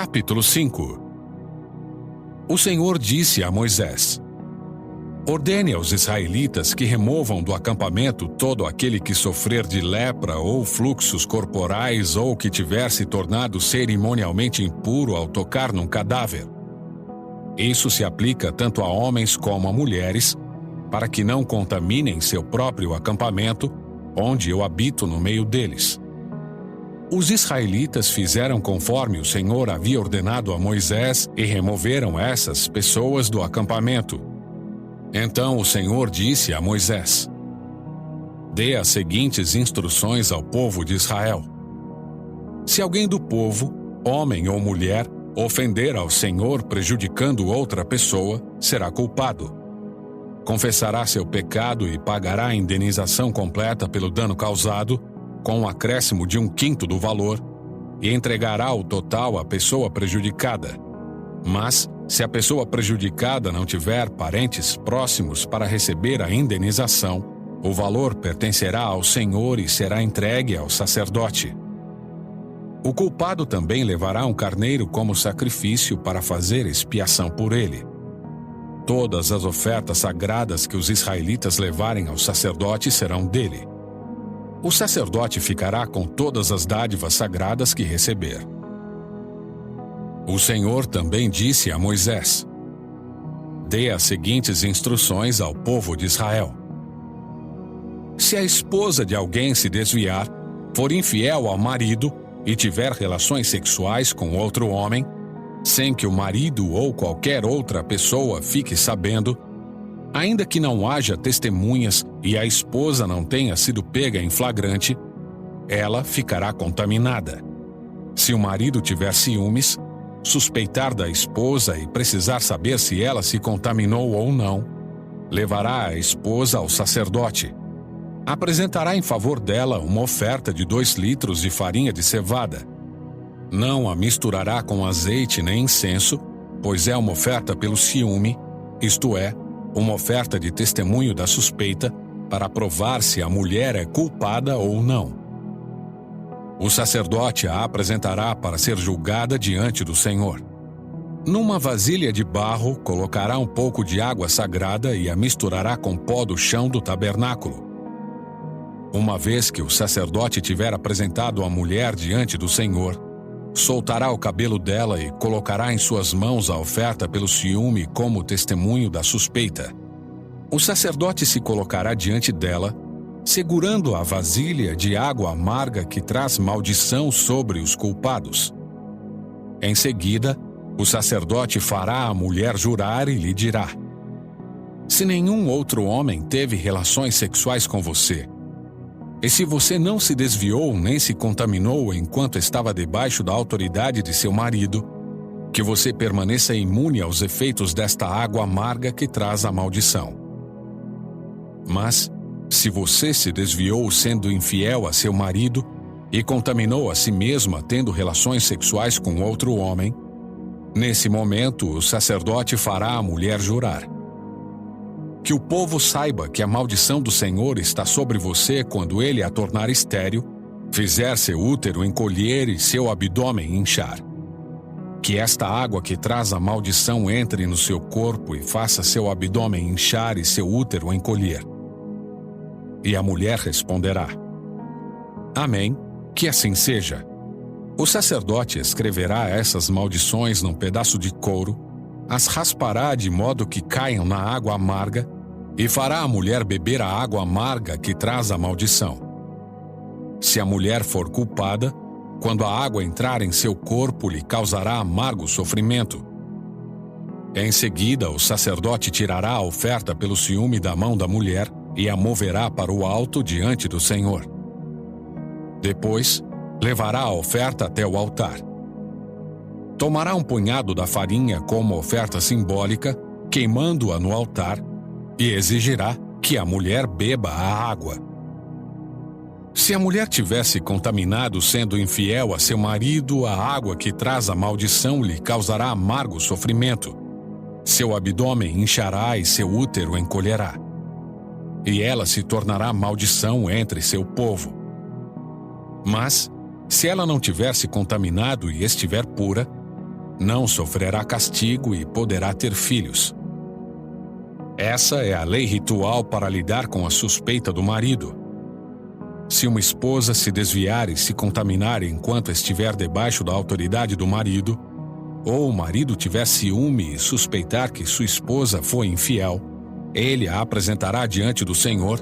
Capítulo 5. O Senhor disse a Moisés: ordene aos israelitas que removam do acampamento todo aquele que sofrer de lepra ou fluxos corporais ou que tiver se tornado cerimonialmente impuro ao tocar num cadáver. Isso se aplica tanto a homens como a mulheres, para que não contaminem seu próprio acampamento, onde eu habito no meio deles. Os israelitas fizeram conforme o Senhor havia ordenado a Moisés e removeram essas pessoas do acampamento. Então o Senhor disse a Moisés: dê as seguintes instruções ao povo de Israel. Se alguém do povo, homem ou mulher, ofender ao Senhor prejudicando outra pessoa, será culpado. Confessará seu pecado e pagará a indenização completa pelo dano causado, com um acréscimo de 1/5 do valor, e entregará o total à pessoa prejudicada. Mas, se a pessoa prejudicada não tiver parentes próximos para receber a indenização, o valor pertencerá ao Senhor e será entregue ao sacerdote. O culpado também levará um carneiro como sacrifício para fazer expiação por ele. Todas as ofertas sagradas que os israelitas levarem ao sacerdote serão dele. O sacerdote ficará com todas as dádivas sagradas que receber. O Senhor também disse a Moisés: dê as seguintes instruções ao povo de Israel. Se a esposa de alguém se desviar, for infiel ao marido e tiver relações sexuais com outro homem, sem que o marido ou qualquer outra pessoa fique sabendo, ainda que não haja testemunhas e a esposa não tenha sido pega em flagrante, ela ficará contaminada. Se o marido tiver ciúmes, suspeitar da esposa e precisar saber se ela se contaminou ou não, levará a esposa ao sacerdote. Apresentará em favor dela uma oferta de 2 litros de farinha de cevada. Não a misturará com azeite nem incenso, pois é uma oferta pelo ciúme, isto é, uma oferta de testemunho da suspeita, para provar se a mulher é culpada ou não. O sacerdote a apresentará para ser julgada diante do Senhor. Numa vasilha de barro, colocará um pouco de água sagrada e a misturará com pó do chão do tabernáculo. Uma vez que o sacerdote tiver apresentado a mulher diante do Senhor, soltará o cabelo dela e colocará em suas mãos a oferta pelo ciúme como testemunho da suspeita. O sacerdote se colocará diante dela, segurando a vasilha de água amarga que traz maldição sobre os culpados. Em seguida, o sacerdote fará a mulher jurar e lhe dirá: se nenhum outro homem teve relações sexuais com você, e se você não se desviou nem se contaminou enquanto estava debaixo da autoridade de seu marido, que você permaneça imune aos efeitos desta água amarga que traz a maldição. Mas, se você se desviou sendo infiel a seu marido e contaminou a si mesma tendo relações sexuais com outro homem, nesse momento o sacerdote fará a mulher jurar. Que o povo saiba que a maldição do Senhor está sobre você quando ele a tornar estéril, fizer seu útero encolher e seu abdômen inchar. Que esta água que traz a maldição entre no seu corpo e faça seu abdômen inchar e seu útero encolher. E a mulher responderá: amém, que assim seja. O sacerdote escreverá essas maldições num pedaço de couro, as raspará de modo que caiam na água amarga e fará a mulher beber a água amarga que traz a maldição. Se a mulher for culpada, quando a água entrar em seu corpo, lhe causará amargo sofrimento. Em seguida, o sacerdote tirará a oferta pelo ciúme da mão da mulher e a moverá para o alto diante do Senhor. Depois, levará a oferta até o altar. Tomará um punhado da farinha como oferta simbólica, queimando-a no altar, e exigirá que a mulher beba a água. Se a mulher tivesse contaminado sendo infiel a seu marido, a água que traz a maldição lhe causará amargo sofrimento. Seu abdômen inchará e seu útero encolherá. E ela se tornará maldição entre seu povo. Mas, se ela não tiver se contaminado e estiver pura, não sofrerá castigo e poderá ter filhos. Essa é a lei ritual para lidar com a suspeita do marido. Se uma esposa se desviar e se contaminar enquanto estiver debaixo da autoridade do marido, ou o marido tiver ciúme e suspeitar que sua esposa foi infiel, ele a apresentará diante do Senhor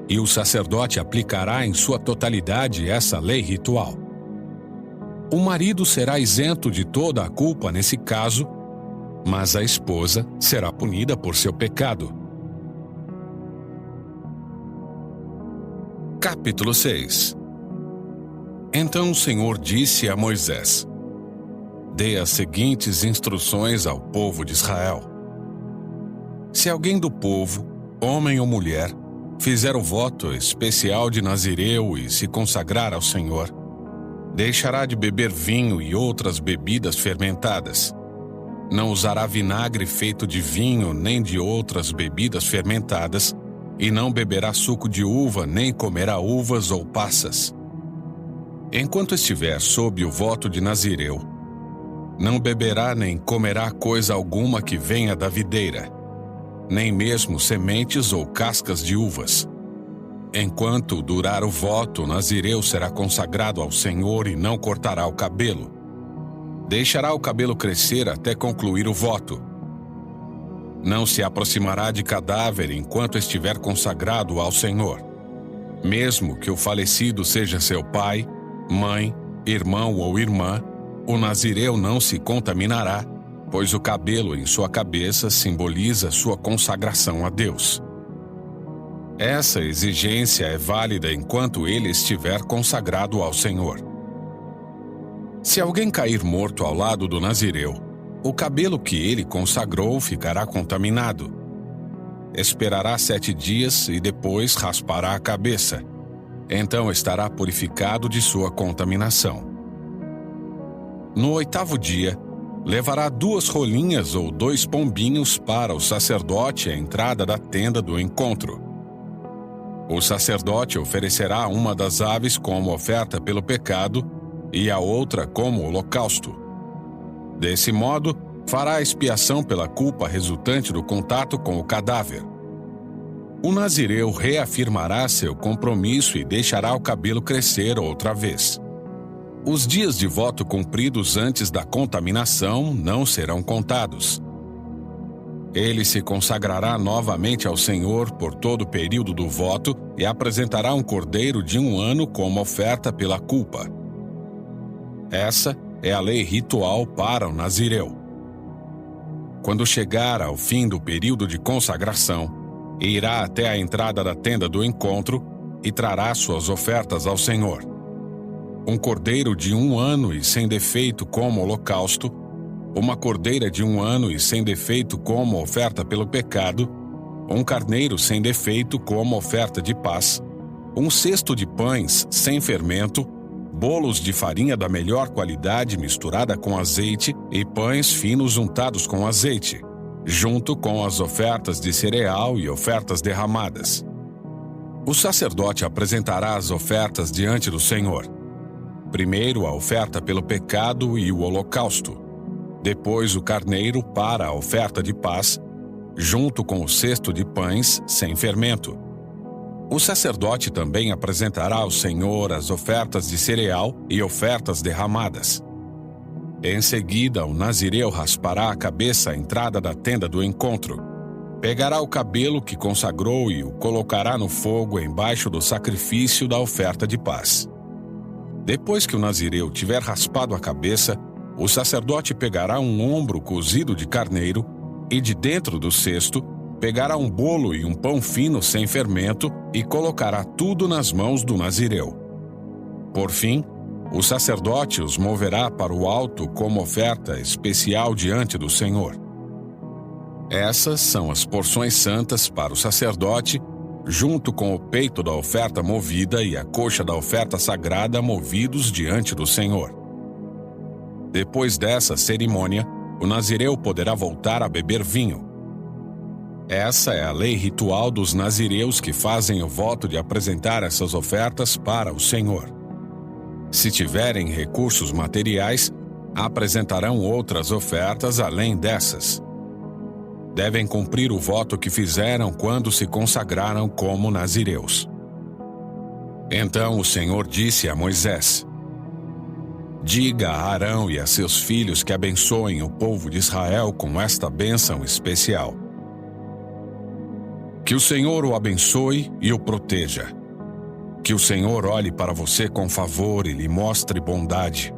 e o sacerdote aplicará em sua totalidade essa lei ritual. O marido será isento de toda a culpa nesse caso, mas a esposa será punida por seu pecado. Capítulo 6. Então o Senhor disse a Moisés: Dê as seguintes instruções ao povo de Israel. Se alguém do povo, homem ou mulher, fizer o voto especial de Nazireu e se consagrar ao Senhor, deixará de beber vinho e outras bebidas fermentadas. Não usará vinagre feito de vinho nem de outras bebidas fermentadas, e não beberá suco de uva nem comerá uvas ou passas. Enquanto estiver sob o voto de Nazireu, não beberá nem comerá coisa alguma que venha da videira, nem mesmo sementes ou cascas de uvas. Enquanto durar o voto, o Nazireu será consagrado ao Senhor e não cortará o cabelo. Deixará o cabelo crescer até concluir o voto. Não se aproximará de cadáver enquanto estiver consagrado ao Senhor. Mesmo que o falecido seja seu pai, mãe, irmão ou irmã, o Nazireu não se contaminará, pois o cabelo em sua cabeça simboliza sua consagração a Deus. Essa exigência é válida enquanto ele estiver consagrado ao Senhor. Se alguém cair morto ao lado do Nazireu, o cabelo que ele consagrou ficará contaminado. Esperará 7 dias e depois raspará a cabeça. Então estará purificado de sua contaminação. No 8º dia, levará 2 rolinhas ou 2 pombinhos para o sacerdote à entrada da tenda do encontro. O sacerdote oferecerá uma das aves como oferta pelo pecado e a outra como holocausto. Desse modo, fará expiação pela culpa resultante do contato com o cadáver. O Nazireu reafirmará seu compromisso e deixará o cabelo crescer outra vez. Os dias de voto cumpridos antes da contaminação não serão contados. Ele se consagrará novamente ao Senhor por todo o período do voto e apresentará um cordeiro de 1 ano como oferta pela culpa. Essa é a lei ritual para o Nazireu. Quando chegar ao fim do período de consagração, irá até a entrada da tenda do encontro e trará suas ofertas ao Senhor. Um cordeiro de 1 ano e sem defeito como holocausto, uma cordeira de 1 ano e sem defeito como oferta pelo pecado, um carneiro sem defeito como oferta de paz, um cesto de pães sem fermento, bolos de farinha da melhor qualidade misturada com azeite e pães finos untados com azeite, junto com as ofertas de cereal e ofertas derramadas. O sacerdote apresentará as ofertas diante do Senhor. Primeiro a oferta pelo pecado e o holocausto. Depois o carneiro para a oferta de paz, junto com o cesto de pães sem fermento. O sacerdote também apresentará ao Senhor as ofertas de cereal e ofertas derramadas. Em seguida, o Nazireu raspará a cabeça à entrada da tenda do encontro. Pegará o cabelo que consagrou e o colocará no fogo embaixo do sacrifício da oferta de paz. Depois que o Nazireu tiver raspado a cabeça, o sacerdote pegará um ombro cozido de carneiro e de dentro do cesto pegará um bolo e um pão fino sem fermento e colocará tudo nas mãos do Nazireu. Por fim, o sacerdote os moverá para o alto como oferta especial diante do Senhor. Essas são as porções santas para o sacerdote, junto com o peito da oferta movida e a coxa da oferta sagrada movidos diante do Senhor. Depois dessa cerimônia, o Nazireu poderá voltar a beber vinho. Essa é a lei ritual dos nazireus que fazem o voto de apresentar essas ofertas para o Senhor. Se tiverem recursos materiais, apresentarão outras ofertas além dessas. Devem cumprir o voto que fizeram quando se consagraram como nazireus. Então o Senhor disse a Moisés: diga a Arão e a seus filhos que abençoem o povo de Israel com esta bênção especial. Que o Senhor o abençoe e o proteja. Que o Senhor olhe para você com favor e lhe mostre bondade.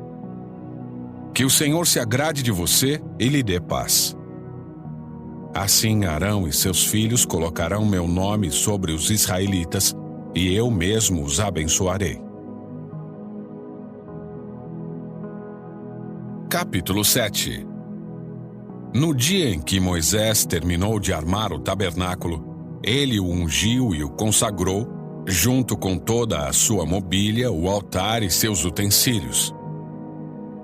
Que o Senhor se agrade de você e lhe dê paz. Assim Arão e seus filhos colocarão meu nome sobre os israelitas, e eu mesmo os abençoarei. Capítulo 7. No dia em que Moisés terminou de armar o tabernáculo, ele o ungiu e o consagrou, junto com toda a sua mobília, o altar e seus utensílios.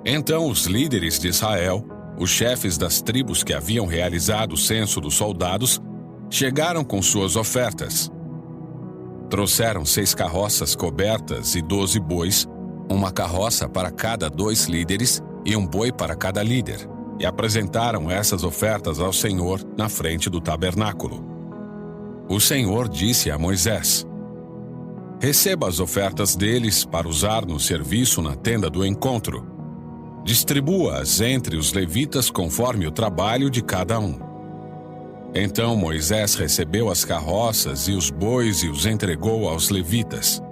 Então os líderes de Israel, os chefes das tribos que haviam realizado o censo dos soldados, chegaram com suas ofertas. Trouxeram 6 carroças cobertas e 12 bois, uma carroça para cada 2 líderes e um boi para cada líder, e apresentaram essas ofertas ao Senhor na frente do tabernáculo. O Senhor disse a Moisés: receba as ofertas deles para usar no serviço na tenda do encontro. Distribua-as entre os levitas conforme o trabalho de cada um. Então Moisés recebeu as carroças e os bois e os entregou aos levitas.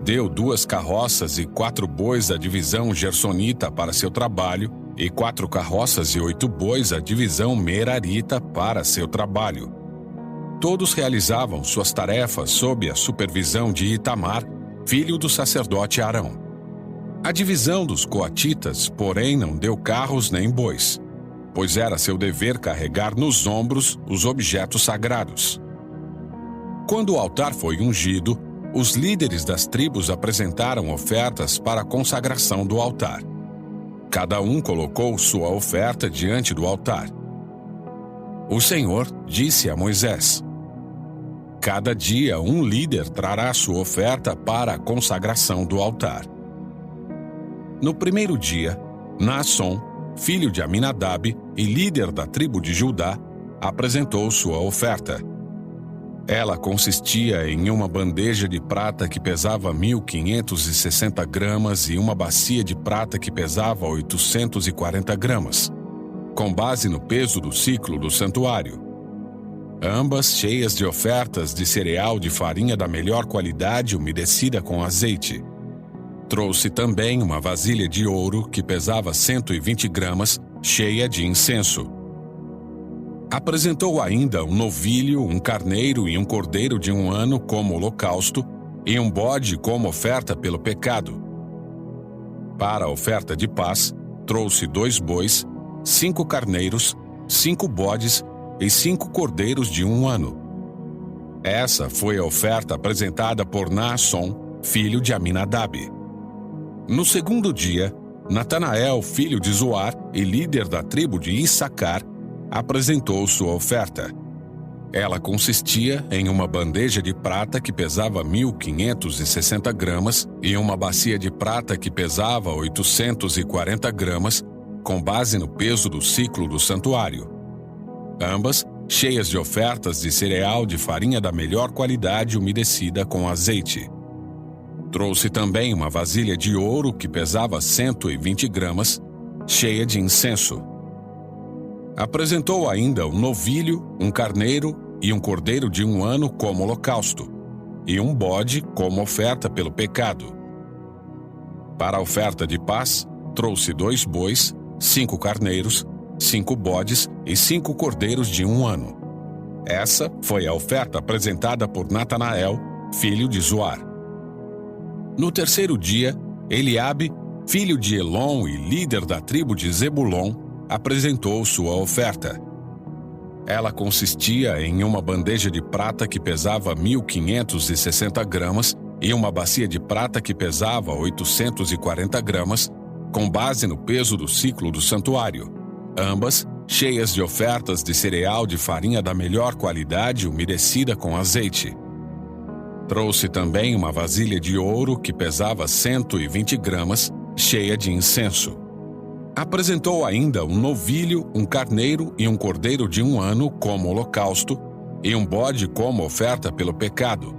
Deu 2 carroças e 4 bois à divisão gersonita para seu trabalho, e 4 carroças e 8 bois à divisão merarita para seu trabalho. Todos realizavam suas tarefas sob a supervisão de Itamar, filho do sacerdote Arão. A divisão dos coatitas, porém, não deu carros nem bois, pois era seu dever carregar nos ombros os objetos sagrados. Quando o altar foi ungido, os líderes das tribos apresentaram ofertas para a consagração do altar. Cada um colocou sua oferta diante do altar. O Senhor disse a Moisés: cada dia um líder trará sua oferta para a consagração do altar. No primeiro dia, Naasson, filho de Aminadab e líder da tribo de Judá, apresentou sua oferta. Ela consistia em uma bandeja de prata que pesava 1.560 gramas e uma bacia de prata que pesava 840 gramas, com base no peso do ciclo do santuário. Ambas cheias de ofertas de cereal de farinha da melhor qualidade umedecida com azeite. Trouxe também uma vasilha de ouro que pesava 120 gramas, cheia de incenso. Apresentou ainda um novilho, um carneiro e um cordeiro de 1 ano como holocausto, e um bode como oferta pelo pecado. Para a oferta de paz, trouxe 2 bois, 5 carneiros, 5 bodes e 5 cordeiros de 1 ano. Essa foi a oferta apresentada por Naasson, filho de Aminadab. No segundo dia, Natanael, filho de Zoar e líder da tribo de Issacar, apresentou sua oferta. Ela consistia em uma bandeja de prata que pesava 1.560 gramas e uma bacia de prata que pesava 840 gramas, com base no peso do ciclo do santuário. Ambas cheias de ofertas de cereal de farinha da melhor qualidade umedecida com azeite. Trouxe também uma vasilha de ouro que pesava 120 gramas, cheia de incenso. Apresentou ainda um novilho, um carneiro e um cordeiro de 1 ano como holocausto, e um bode como oferta pelo pecado. Para a oferta de paz, trouxe 2 bois, 5 carneiros, 5 bodes e 5 cordeiros de 1 ano. Essa foi a oferta apresentada por Natanael, filho de Zoar. No terceiro dia, Eliabe, filho de Elon e líder da tribo de Zebulon, apresentou sua oferta. Ela consistia em uma bandeja de prata que pesava 1.560 gramas e uma bacia de prata que pesava 840 gramas, com base no peso do ciclo do santuário, ambas cheias de ofertas de cereal de farinha da melhor qualidade umedecida com azeite. Trouxe também uma vasilha de ouro que pesava 120 gramas, cheia de incenso. Apresentou ainda um novilho, um carneiro e um cordeiro de 1 ano como holocausto, e um bode como oferta pelo pecado.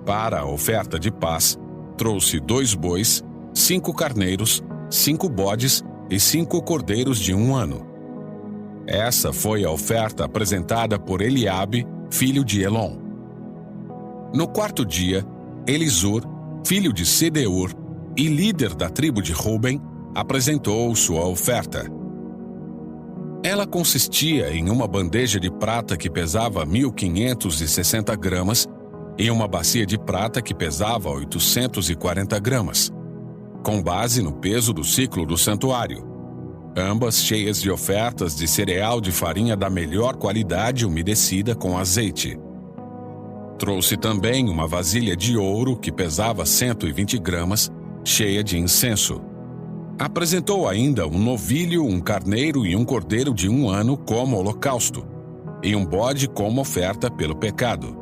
Para a oferta de paz, trouxe 2 bois, 5 carneiros, 5 bodes e 5 cordeiros de 1 ano. Essa foi a oferta apresentada por Eliabe, filho de Elon. No 4º dia, Elisur, filho de Sedeur e líder da tribo de Ruben, apresentou sua oferta. Ela consistia em uma bandeja de prata que pesava 1.560 gramas e uma bacia de prata que pesava 840 gramas, com base no peso do ciclo do santuário, ambas cheias de ofertas de cereal de farinha da melhor qualidade umedecida com azeite. Trouxe também uma vasilha de ouro que pesava 120 gramas, cheia de incenso. Apresentou ainda um novilho, um carneiro e um cordeiro de 1 ano como holocausto, e um bode como oferta pelo pecado.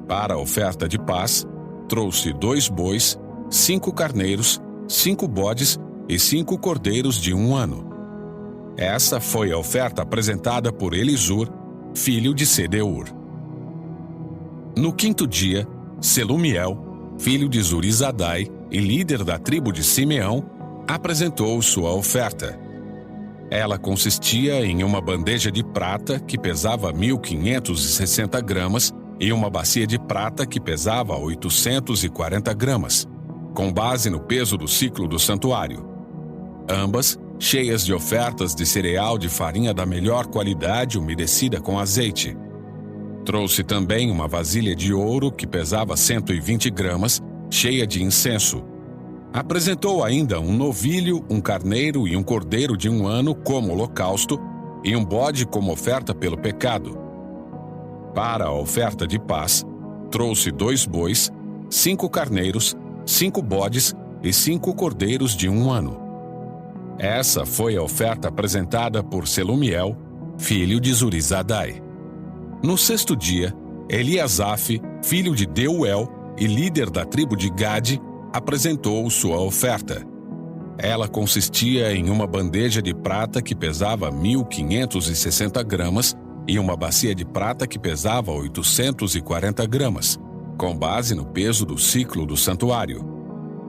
Para a oferta de paz, trouxe 2 bois, 5 carneiros, 5 bodes e 5 cordeiros de 1 ano. Essa foi a oferta apresentada por Elisur, filho de Sedeur. No 5º dia, Selumiel, filho de Zurizadai e líder da tribo de Simeão, apresentou sua oferta. Ela consistia em uma bandeja de prata que pesava 1.560 gramas e uma bacia de prata que pesava 840 gramas, com base no peso do ciclo do santuário, ambas cheias de ofertas de cereal de farinha da melhor qualidade umedecida com azeite. Trouxe também uma vasilha de ouro que pesava 120 gramas, cheia de incenso. Apresentou ainda um novilho, um carneiro e um cordeiro de 1 ano como holocausto e um bode como oferta pelo pecado. Para a oferta de paz, trouxe 2 bois, 5 carneiros, 5 bodes e 5 cordeiros de 1 ano. Essa foi a oferta apresentada por Selumiel, filho de Zurizadai. No 6º dia, Eliasaf, filho de Deuel e líder da tribo de Gade, apresentou sua oferta. Ela consistia em uma bandeja de prata que pesava 1.560 gramas e uma bacia de prata que pesava 840 gramas, com base no peso do ciclo do santuário,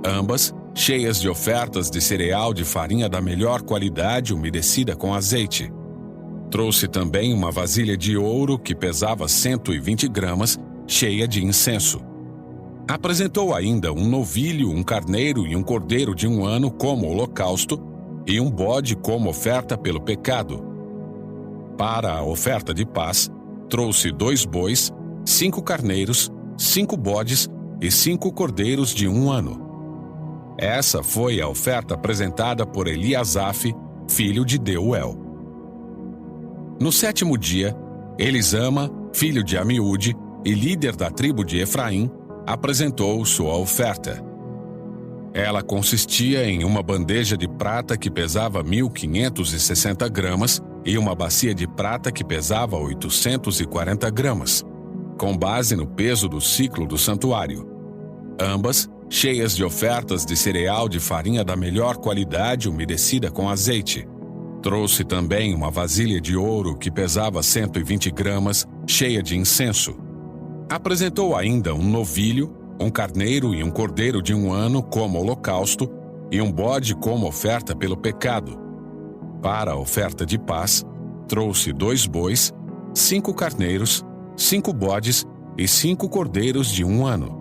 ambas cheias de ofertas de cereal de farinha da melhor qualidade umedecida com azeite. Trouxe também uma vasilha de ouro que pesava 120 gramas, cheia de incenso. Apresentou ainda um novilho, um carneiro e um cordeiro de 1 ano como holocausto e um bode como oferta pelo pecado. Para a oferta de paz, trouxe 2 bois, 5 carneiros, 5 bodes e 5 cordeiros de 1 ano. Essa foi a oferta apresentada por Eliasaf, filho de Deuel. No 7º dia, Elisama, filho de Amiúde e líder da tribo de Efraim, apresentou sua oferta. Ela consistia em uma bandeja de prata que pesava 1.560 gramas e uma bacia de prata que pesava 840 gramas, com base no peso do ciclo do santuário, ambas cheias de ofertas de cereal de farinha da melhor qualidade umedecida com azeite. Trouxe também uma vasilha de ouro que pesava 120 gramas, cheia de incenso. Apresentou ainda um novilho, um carneiro e um cordeiro de 1 ano como holocausto e um bode como oferta pelo pecado. Para a oferta de paz, trouxe 2 bois, 5 carneiros, 5 bodes e 5 cordeiros de 1 ano.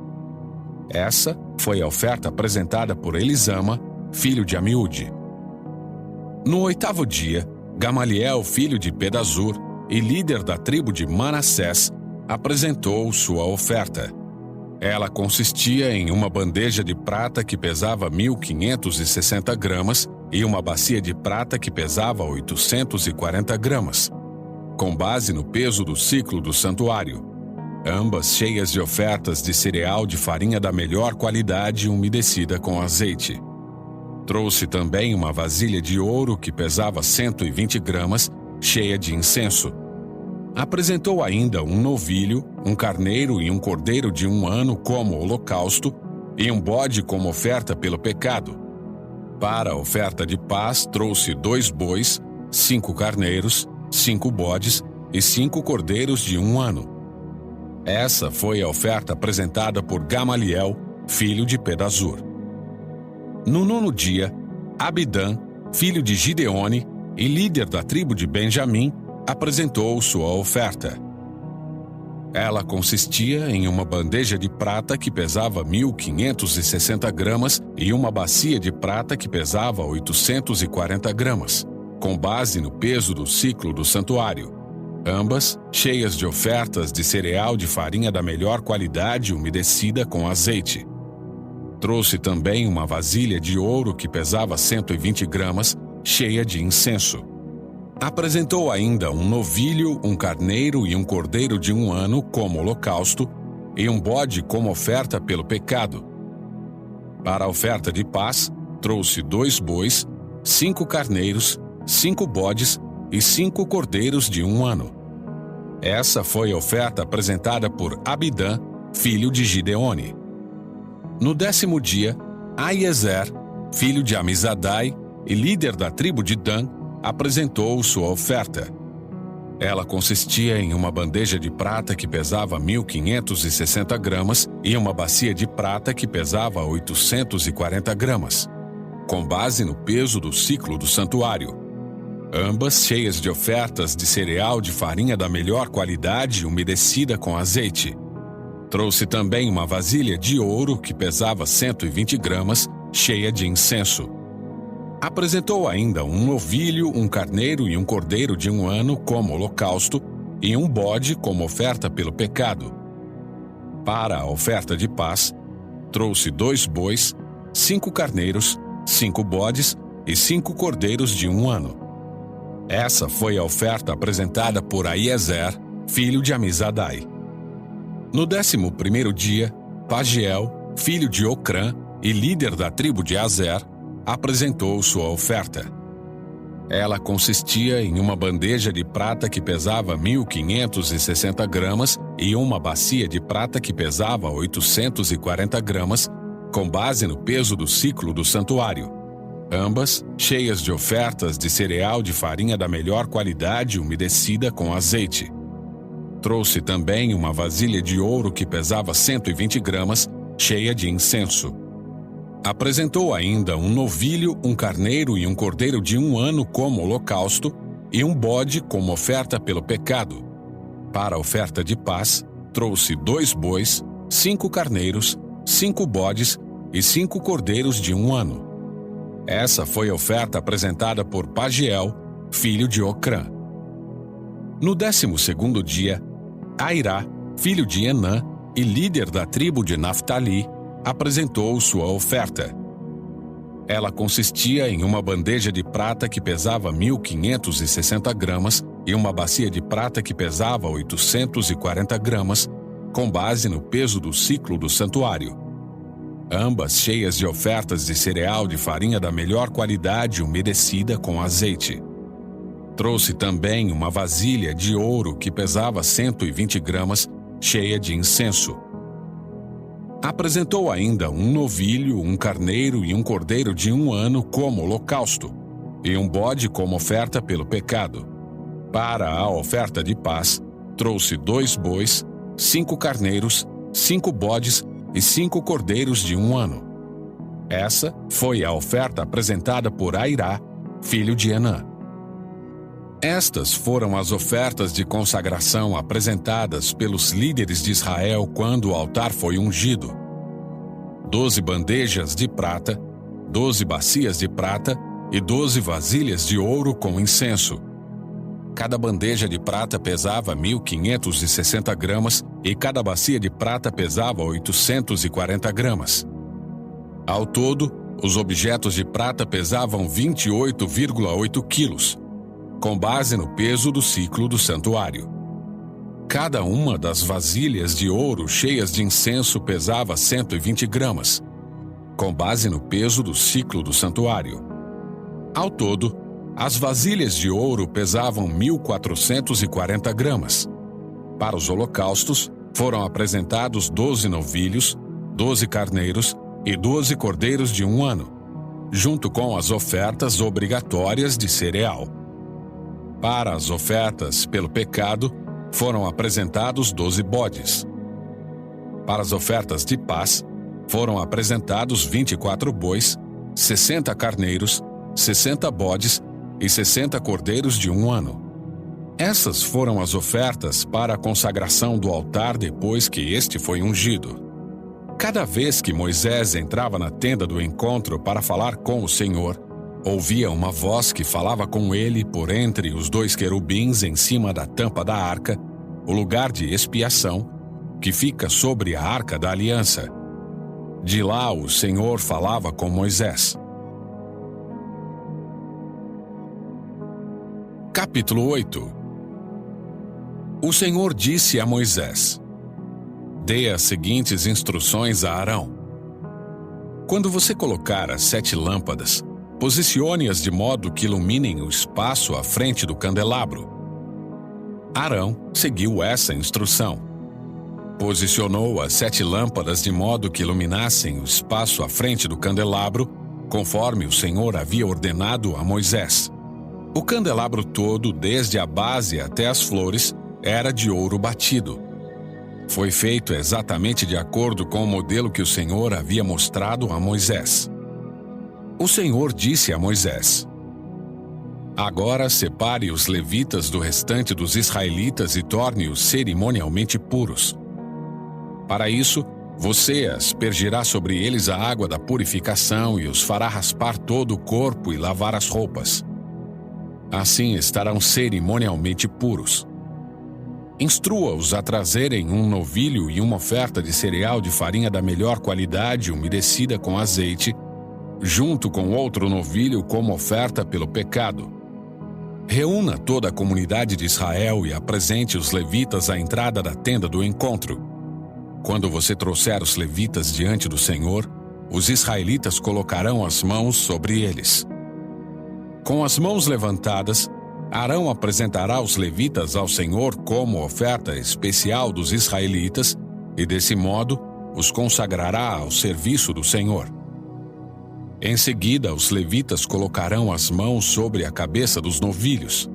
Essa foi a oferta apresentada por Elisama, filho de Amiúde. No 8º dia, Gamaliel, filho de Pedazur e líder da tribo de Manassés, apresentou sua oferta. Ela consistia em uma bandeja de prata que pesava 1.560 gramas e uma bacia de prata que pesava 840 gramas, com base no peso do ciclo do santuário, ambas cheias de ofertas de cereal de farinha da melhor qualidade umedecida com azeite. Trouxe também uma vasilha de ouro que pesava 120 gramas, cheia de incenso. Apresentou ainda um novilho, um carneiro e um cordeiro de 1 ano como holocausto e um bode como oferta pelo pecado. Para a oferta de paz, trouxe 2 bois, 5 carneiros, 5 bodes e 5 cordeiros de 1 ano. Essa foi a oferta apresentada por Gamaliel, filho de Pedazur. No 9º dia, Abidã, filho de Gideone e líder da tribo de Benjamim, apresentou sua oferta. Ela consistia em uma bandeja de prata que pesava 1.560 gramas e uma bacia de prata que pesava 840 gramas, com base no peso do ciclo do santuário, ambas cheias de ofertas de cereal de farinha da melhor qualidade umedecida com azeite. Trouxe também uma vasilha de ouro que pesava 120 gramas, cheia de incenso. Apresentou ainda um novilho, um carneiro e um cordeiro de 1 ano como holocausto, e um bode como oferta pelo pecado. Para a oferta de paz, trouxe 2 bois, 5 carneiros, 5 bodes e 5 cordeiros de 1 ano. Essa foi a oferta apresentada por Abidã, filho de Gideone. No 10º dia, Aiezer, filho de Amizadai e líder da tribo de Dan, apresentou sua oferta. Ela consistia em uma bandeja de prata que pesava 1.560 gramas e uma bacia de prata que pesava 840 gramas, com base no peso do ciclo do santuário, ambas cheias de ofertas de cereal de farinha da melhor qualidade umedecida com azeite. Trouxe também uma vasilha de ouro que pesava 120 gramas, cheia de incenso. Apresentou ainda um novilho, um carneiro e um cordeiro de 1 ano como holocausto e um bode como oferta pelo pecado. Para a oferta de paz, trouxe 2 bois, 5 carneiros, 5 bodes e 5 cordeiros de 1 ano. Essa foi a oferta apresentada por Aiezer, filho de Amizadai. No 11º dia, Pagiel, filho de Ocrã e líder da tribo de Azer, apresentou sua oferta. Ela consistia em uma bandeja de prata que pesava 1.560 gramas e uma bacia de prata que pesava 840 gramas, com base no peso do ciclo do santuário, ambas cheias de ofertas de cereal de farinha da melhor qualidade umedecida com azeite. Trouxe também uma vasilha de ouro que pesava 120 gramas, cheia de incenso. Apresentou ainda um novilho, um carneiro e um cordeiro de 1 ano como holocausto e um bode como oferta pelo pecado. Para a oferta de paz, trouxe 2 bois, 5 carneiros, 5 bodes e 5 cordeiros de 1 ano. Essa foi a oferta apresentada por Pagiel, filho de Ocrã. No 12º dia, Airá, filho de Enã e líder da tribo de Naftali, apresentou sua oferta. Ela consistia em uma bandeja de prata que pesava 1.560 gramas e uma bacia de prata que pesava 840 gramas, com base no peso do ciclo do santuário, ambas cheias de ofertas de cereal de farinha da melhor qualidade umedecida com azeite. Trouxe também uma vasilha de ouro que pesava 120 gramas, cheia de incenso. Apresentou ainda um novilho, um carneiro e um cordeiro de 1 ano como holocausto, e um bode como oferta pelo pecado. Para a oferta de paz, trouxe 2 bois, 5 carneiros, 5 bodes e 5 cordeiros de 1 ano. Essa foi a oferta apresentada por Airá, filho de Enã. Estas foram as ofertas de consagração apresentadas pelos líderes de Israel quando o altar foi ungido: 12 bandejas de prata, 12 bacias de prata e 12 vasilhas de ouro com incenso. Cada bandeja de prata pesava 1.560 gramas e cada bacia de prata pesava 840 gramas. Ao todo, os objetos de prata pesavam 28,8 quilos, com base no peso do ciclo do santuário. Cada uma das vasilhas de ouro cheias de incenso pesava 120 gramas, com base no peso do ciclo do santuário. Ao todo, as vasilhas de ouro pesavam 1.440 gramas. Para os holocaustos, foram apresentados 12 novilhos, 12 carneiros e 12 cordeiros de 1 ano. junto com as ofertas obrigatórias de cereal. Para as ofertas pelo pecado, foram apresentados 12 bodes. Para as ofertas de paz, foram apresentados 24 bois, 60 carneiros, 60 bodes e 60 cordeiros de 1 ano. Essas foram as ofertas para a consagração do altar depois que este foi ungido. Cada vez que Moisés entrava na tenda do encontro para falar com o Senhor, ouvia uma voz que falava com ele por entre os 2 querubins em cima da tampa da arca, o lugar de expiação, que fica sobre a arca da aliança. De lá o Senhor falava com Moisés. Capítulo 8. O Senhor disse a Moisés: Dê as seguintes instruções a Arão. Quando você colocar as 7 lâmpadas, posicione-as de modo que iluminem o espaço à frente do candelabro. Arão seguiu essa instrução. Posicionou as 7 lâmpadas de modo que iluminassem o espaço à frente do candelabro, conforme o Senhor havia ordenado a Moisés. O candelabro todo, desde a base até as flores, era de ouro batido. Foi feito exatamente de acordo com o modelo que o Senhor havia mostrado a Moisés. O Senhor disse a Moisés: Agora separe os levitas do restante dos israelitas e torne-os cerimonialmente puros. Para isso, você aspergirá sobre eles a água da purificação e os fará raspar todo o corpo e lavar as roupas. Assim estarão cerimonialmente puros. Instrua-os a trazerem um novilho e uma oferta de cereal de farinha da melhor qualidade umedecida com azeite, junto com outro novilho como oferta pelo pecado. Reúna toda a comunidade de Israel e apresente os levitas à entrada da tenda do encontro. Quando você trouxer os levitas diante do Senhor, os israelitas colocarão as mãos sobre eles. Com as mãos levantadas, Arão apresentará os levitas ao Senhor como oferta especial dos israelitas e, desse modo, os consagrará ao serviço do Senhor. Em seguida, os levitas colocarão as mãos sobre a cabeça dos novilhos.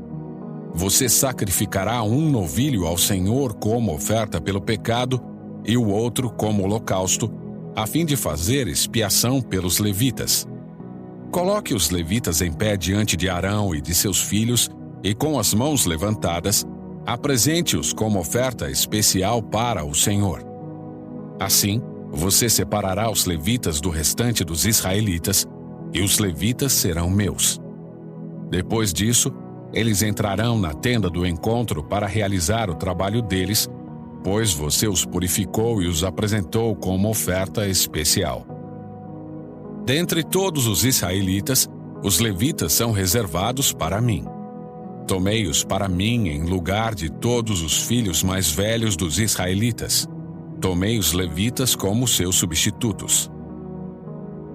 Você sacrificará um novilho ao Senhor como oferta pelo pecado e o outro como holocausto, a fim de fazer expiação pelos levitas. Coloque os levitas em pé diante de Arão e de seus filhos e, com as mãos levantadas, apresente-os como oferta especial para o Senhor. Assim, você separará os levitas do restante dos israelitas, e os levitas serão meus. Depois disso, eles entrarão na tenda do encontro para realizar o trabalho deles, pois você os purificou e os apresentou como oferta especial. Dentre todos os israelitas, os levitas são reservados para mim. Tomei-os para mim em lugar de todos os filhos mais velhos dos israelitas. Tomei os levitas como seus substitutos.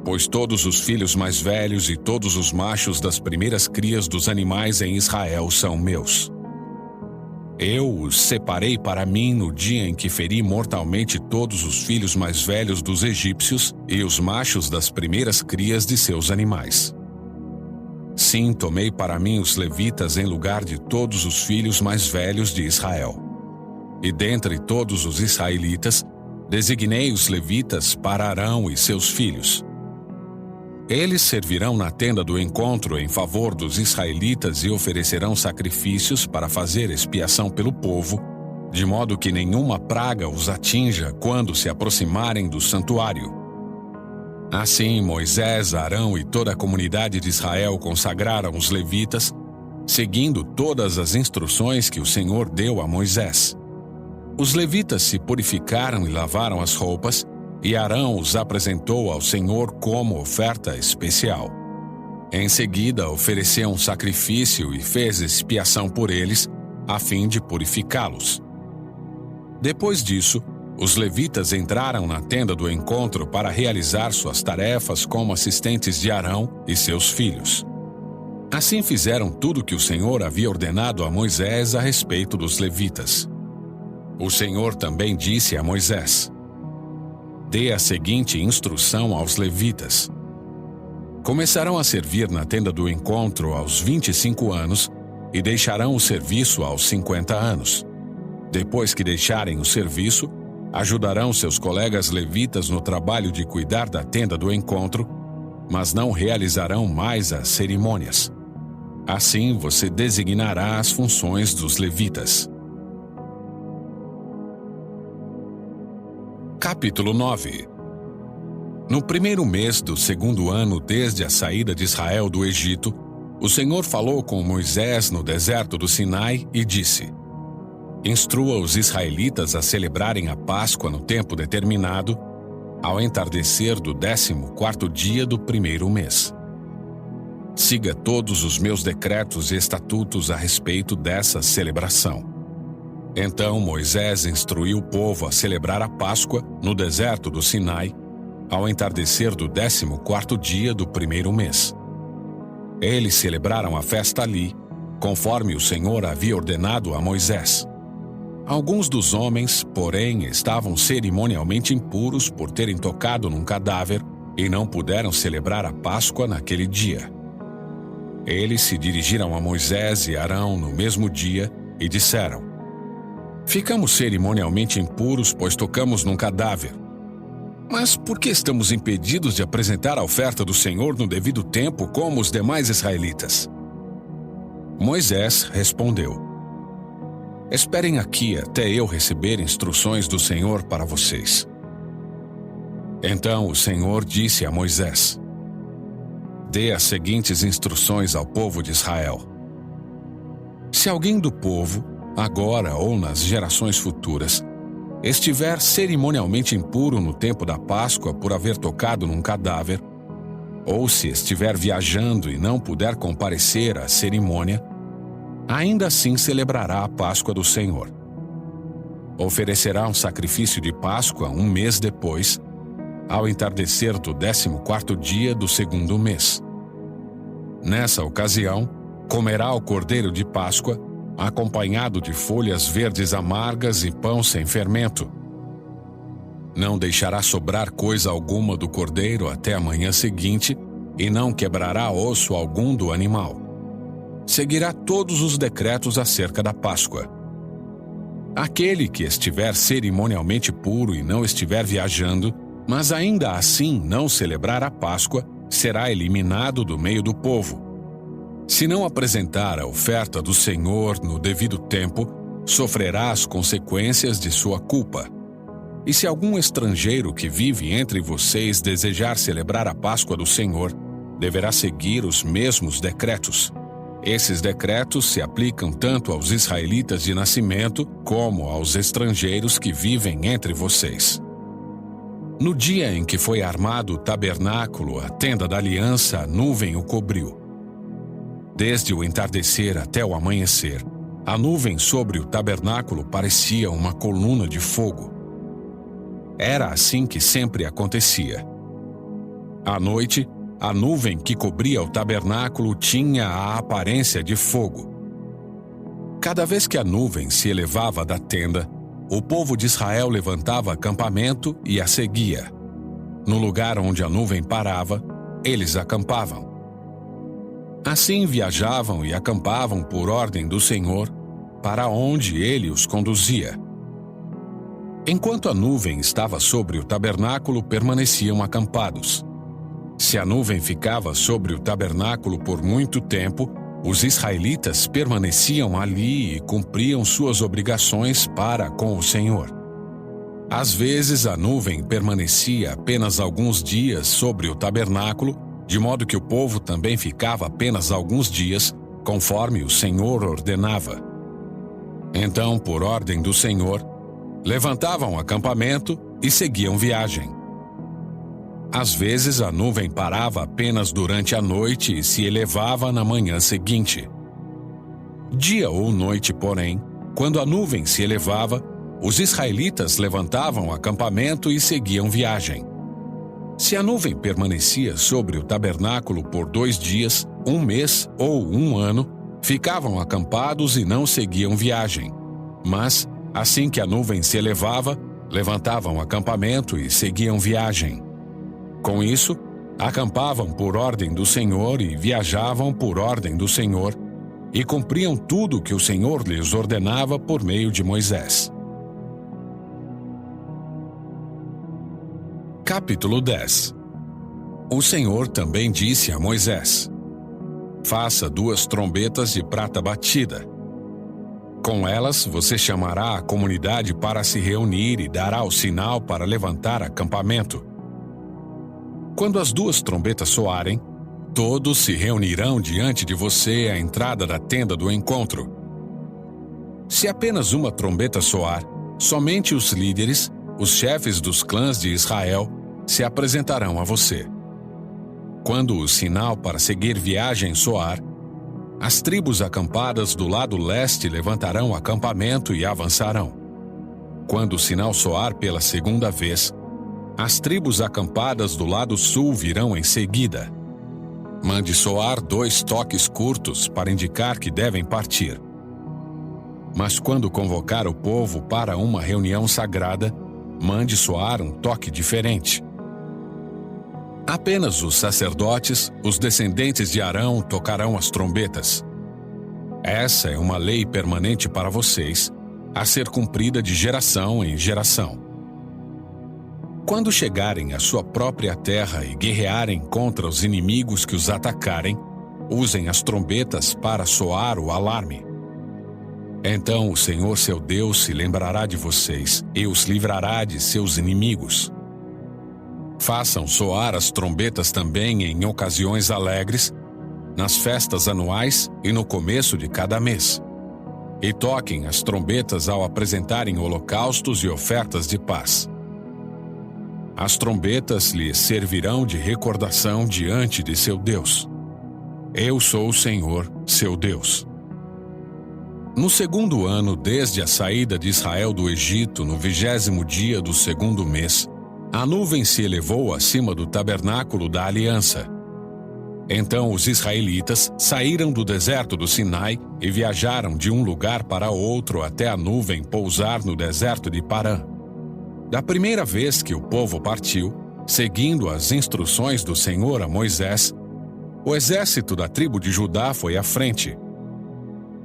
Pois todos os filhos mais velhos e todos os machos das primeiras crias dos animais em Israel são meus. Eu os separei para mim no dia em que feri mortalmente todos os filhos mais velhos dos egípcios e os machos das primeiras crias de seus animais. Sim, tomei para mim os levitas em lugar de todos os filhos mais velhos de Israel. E dentre todos os israelitas, designei os levitas para Arão e seus filhos. Eles servirão na tenda do encontro em favor dos israelitas e oferecerão sacrifícios para fazer expiação pelo povo, de modo que nenhuma praga os atinja quando se aproximarem do santuário. Assim, Moisés, Arão e toda a comunidade de Israel consagraram os levitas, seguindo todas as instruções que o Senhor deu a Moisés. Os levitas se purificaram e lavaram as roupas, e Arão os apresentou ao Senhor como oferta especial. Em seguida, ofereceu um sacrifício e fez expiação por eles, a fim de purificá-los. Depois disso, os levitas entraram na tenda do encontro para realizar suas tarefas como assistentes de Arão e seus filhos. Assim fizeram tudo o que o Senhor havia ordenado a Moisés a respeito dos levitas. O Senhor também disse a Moisés: Dê a seguinte instrução aos levitas: Começarão a servir na tenda do encontro aos 25 anos e deixarão o serviço aos 50 anos. Depois que deixarem o serviço, ajudarão seus colegas levitas no trabalho de cuidar da tenda do encontro, mas não realizarão mais as cerimônias. Assim você designará as funções dos levitas. Capítulo 9. No primeiro mês do segundo ano desde a saída de Israel do Egito, o Senhor falou com Moisés no deserto do Sinai e disse: Instrua os israelitas a celebrarem a Páscoa no tempo determinado, ao entardecer do 14º dia do primeiro mês. Siga todos os meus decretos e estatutos a respeito dessa celebração. Então Moisés instruiu o povo a celebrar a Páscoa no deserto do Sinai, ao entardecer do 14º dia do primeiro mês. Eles celebraram a festa ali, conforme o Senhor havia ordenado a Moisés. Alguns dos homens, porém, estavam cerimonialmente impuros por terem tocado num cadáver e não puderam celebrar a Páscoa naquele dia. Eles se dirigiram a Moisés e Arão no mesmo dia e disseram: Ficamos cerimonialmente impuros, pois tocamos num cadáver. Mas por que estamos impedidos de apresentar a oferta do Senhor no devido tempo como os demais israelitas? Moisés respondeu: Esperem aqui até eu receber instruções do Senhor para vocês. Então o Senhor disse a Moisés: Dê as seguintes instruções ao povo de Israel. Se alguém do povo, agora ou nas gerações futuras, estiver cerimonialmente impuro no tempo da Páscoa por haver tocado num cadáver, ou se estiver viajando e não puder comparecer à cerimônia, ainda assim celebrará a Páscoa do Senhor. Oferecerá um sacrifício de Páscoa um mês depois, ao entardecer do 14º dia do segundo mês. Nessa ocasião, comerá o cordeiro de Páscoa, acompanhado de folhas verdes amargas e pão sem fermento. Não deixará sobrar coisa alguma do cordeiro até a manhã seguinte e não quebrará osso algum do animal. Seguirá todos os decretos acerca da Páscoa. Aquele que estiver cerimonialmente puro e não estiver viajando, mas ainda assim não celebrar a Páscoa, será eliminado do meio do povo. Se não apresentar a oferta do Senhor no devido tempo, sofrerá as consequências de sua culpa. E se algum estrangeiro que vive entre vocês desejar celebrar a Páscoa do Senhor, deverá seguir os mesmos decretos. Esses decretos se aplicam tanto aos israelitas de nascimento como aos estrangeiros que vivem entre vocês. No dia em que foi armado o tabernáculo, a tenda da aliança, a nuvem o cobriu. Desde o entardecer até o amanhecer, a nuvem sobre o tabernáculo parecia uma coluna de fogo. Era assim que sempre acontecia. À noite, a nuvem que cobria o tabernáculo tinha a aparência de fogo. Cada vez que a nuvem se elevava da tenda, o povo de Israel levantava acampamento e a seguia. No lugar onde a nuvem parava, eles acampavam. Assim viajavam e acampavam por ordem do Senhor, para onde ele os conduzia. Enquanto a nuvem estava sobre o tabernáculo, permaneciam acampados. Se a nuvem ficava sobre o tabernáculo por muito tempo, os israelitas permaneciam ali e cumpriam suas obrigações para com o Senhor. Às vezes a nuvem permanecia apenas alguns dias sobre o tabernáculo, de modo que o povo também ficava apenas alguns dias, conforme o Senhor ordenava. Então, por ordem do Senhor, levantavam acampamento e seguiam viagem. Às vezes a nuvem parava apenas durante a noite e se elevava na manhã seguinte. Dia ou noite, porém, quando a nuvem se elevava, os israelitas levantavam acampamento e seguiam viagem. Se a nuvem permanecia sobre o tabernáculo por 2 dias, 1 mês ou 1 ano, ficavam acampados e não seguiam viagem. Mas, assim que a nuvem se elevava, levantavam acampamento e seguiam viagem. Com isso, acampavam por ordem do Senhor e viajavam por ordem do Senhor, e cumpriam tudo o que o Senhor lhes ordenava por meio de Moisés. Capítulo 10. O Senhor também disse a Moisés: faça 2 trombetas de prata batida. Com elas você chamará a comunidade para se reunir e dará o sinal para levantar acampamento. Quando as 2 trombetas soarem, todos se reunirão diante de você à entrada da tenda do encontro. Se apenas uma trombeta soar, somente os líderes, os chefes dos clãs de Israel, se apresentarão a você. Quando o sinal para seguir viagem soar, as tribos acampadas do lado leste levantarão acampamento e avançarão. Quando o sinal soar pela segunda vez, as tribos acampadas do lado sul virão em seguida. Mande soar 2 toques curtos para indicar que devem partir. Mas quando convocar o povo para uma reunião sagrada, mande soar um toque diferente. Apenas os sacerdotes, os descendentes de Arão, tocarão as trombetas. Essa é uma lei permanente para vocês, a ser cumprida de geração em geração. Quando chegarem à sua própria terra e guerrearem contra os inimigos que os atacarem, usem as trombetas para soar o alarme. Então o Senhor seu Deus se lembrará de vocês e os livrará de seus inimigos. Façam soar as trombetas também em ocasiões alegres, nas festas anuais e no começo de cada mês. E toquem as trombetas ao apresentarem holocaustos e ofertas de paz. As trombetas lhes servirão de recordação diante de seu Deus. Eu sou o Senhor, seu Deus. No 2º ano, desde a saída de Israel do Egito, no 20º dia do 2º mês, a nuvem se elevou acima do tabernáculo da aliança. Então os israelitas saíram do deserto do Sinai e viajaram de um lugar para outro até a nuvem pousar no deserto de Parã. Da primeira vez que o povo partiu, seguindo as instruções do Senhor a Moisés, o exército da tribo de Judá foi à frente.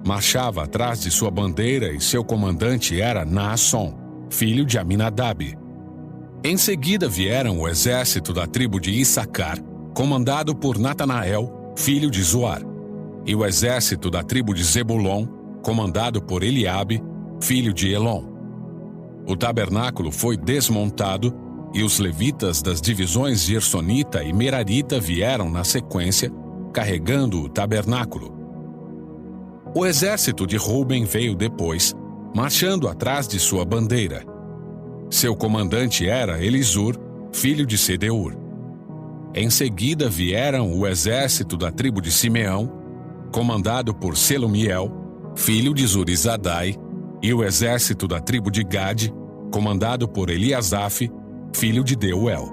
Marchava atrás de sua bandeira e seu comandante era Naasson, filho de Aminadab. Em seguida vieram o exército da tribo de Issacar, comandado por Natanael, filho de Zoar, e o exército da tribo de Zebulon, comandado por Eliabe, filho de Elon. O tabernáculo foi desmontado e os levitas das divisões Gersonita e Merarita vieram na sequência, carregando o tabernáculo. O exército de Ruben veio depois, marchando atrás de sua bandeira. Seu comandante era Elisur, filho de Sedeur. Em seguida vieram o exército da tribo de Simeão, comandado por Selumiel, filho de Zurizadai, e o exército da tribo de Gade, comandado por Eliasaf, filho de Deuel.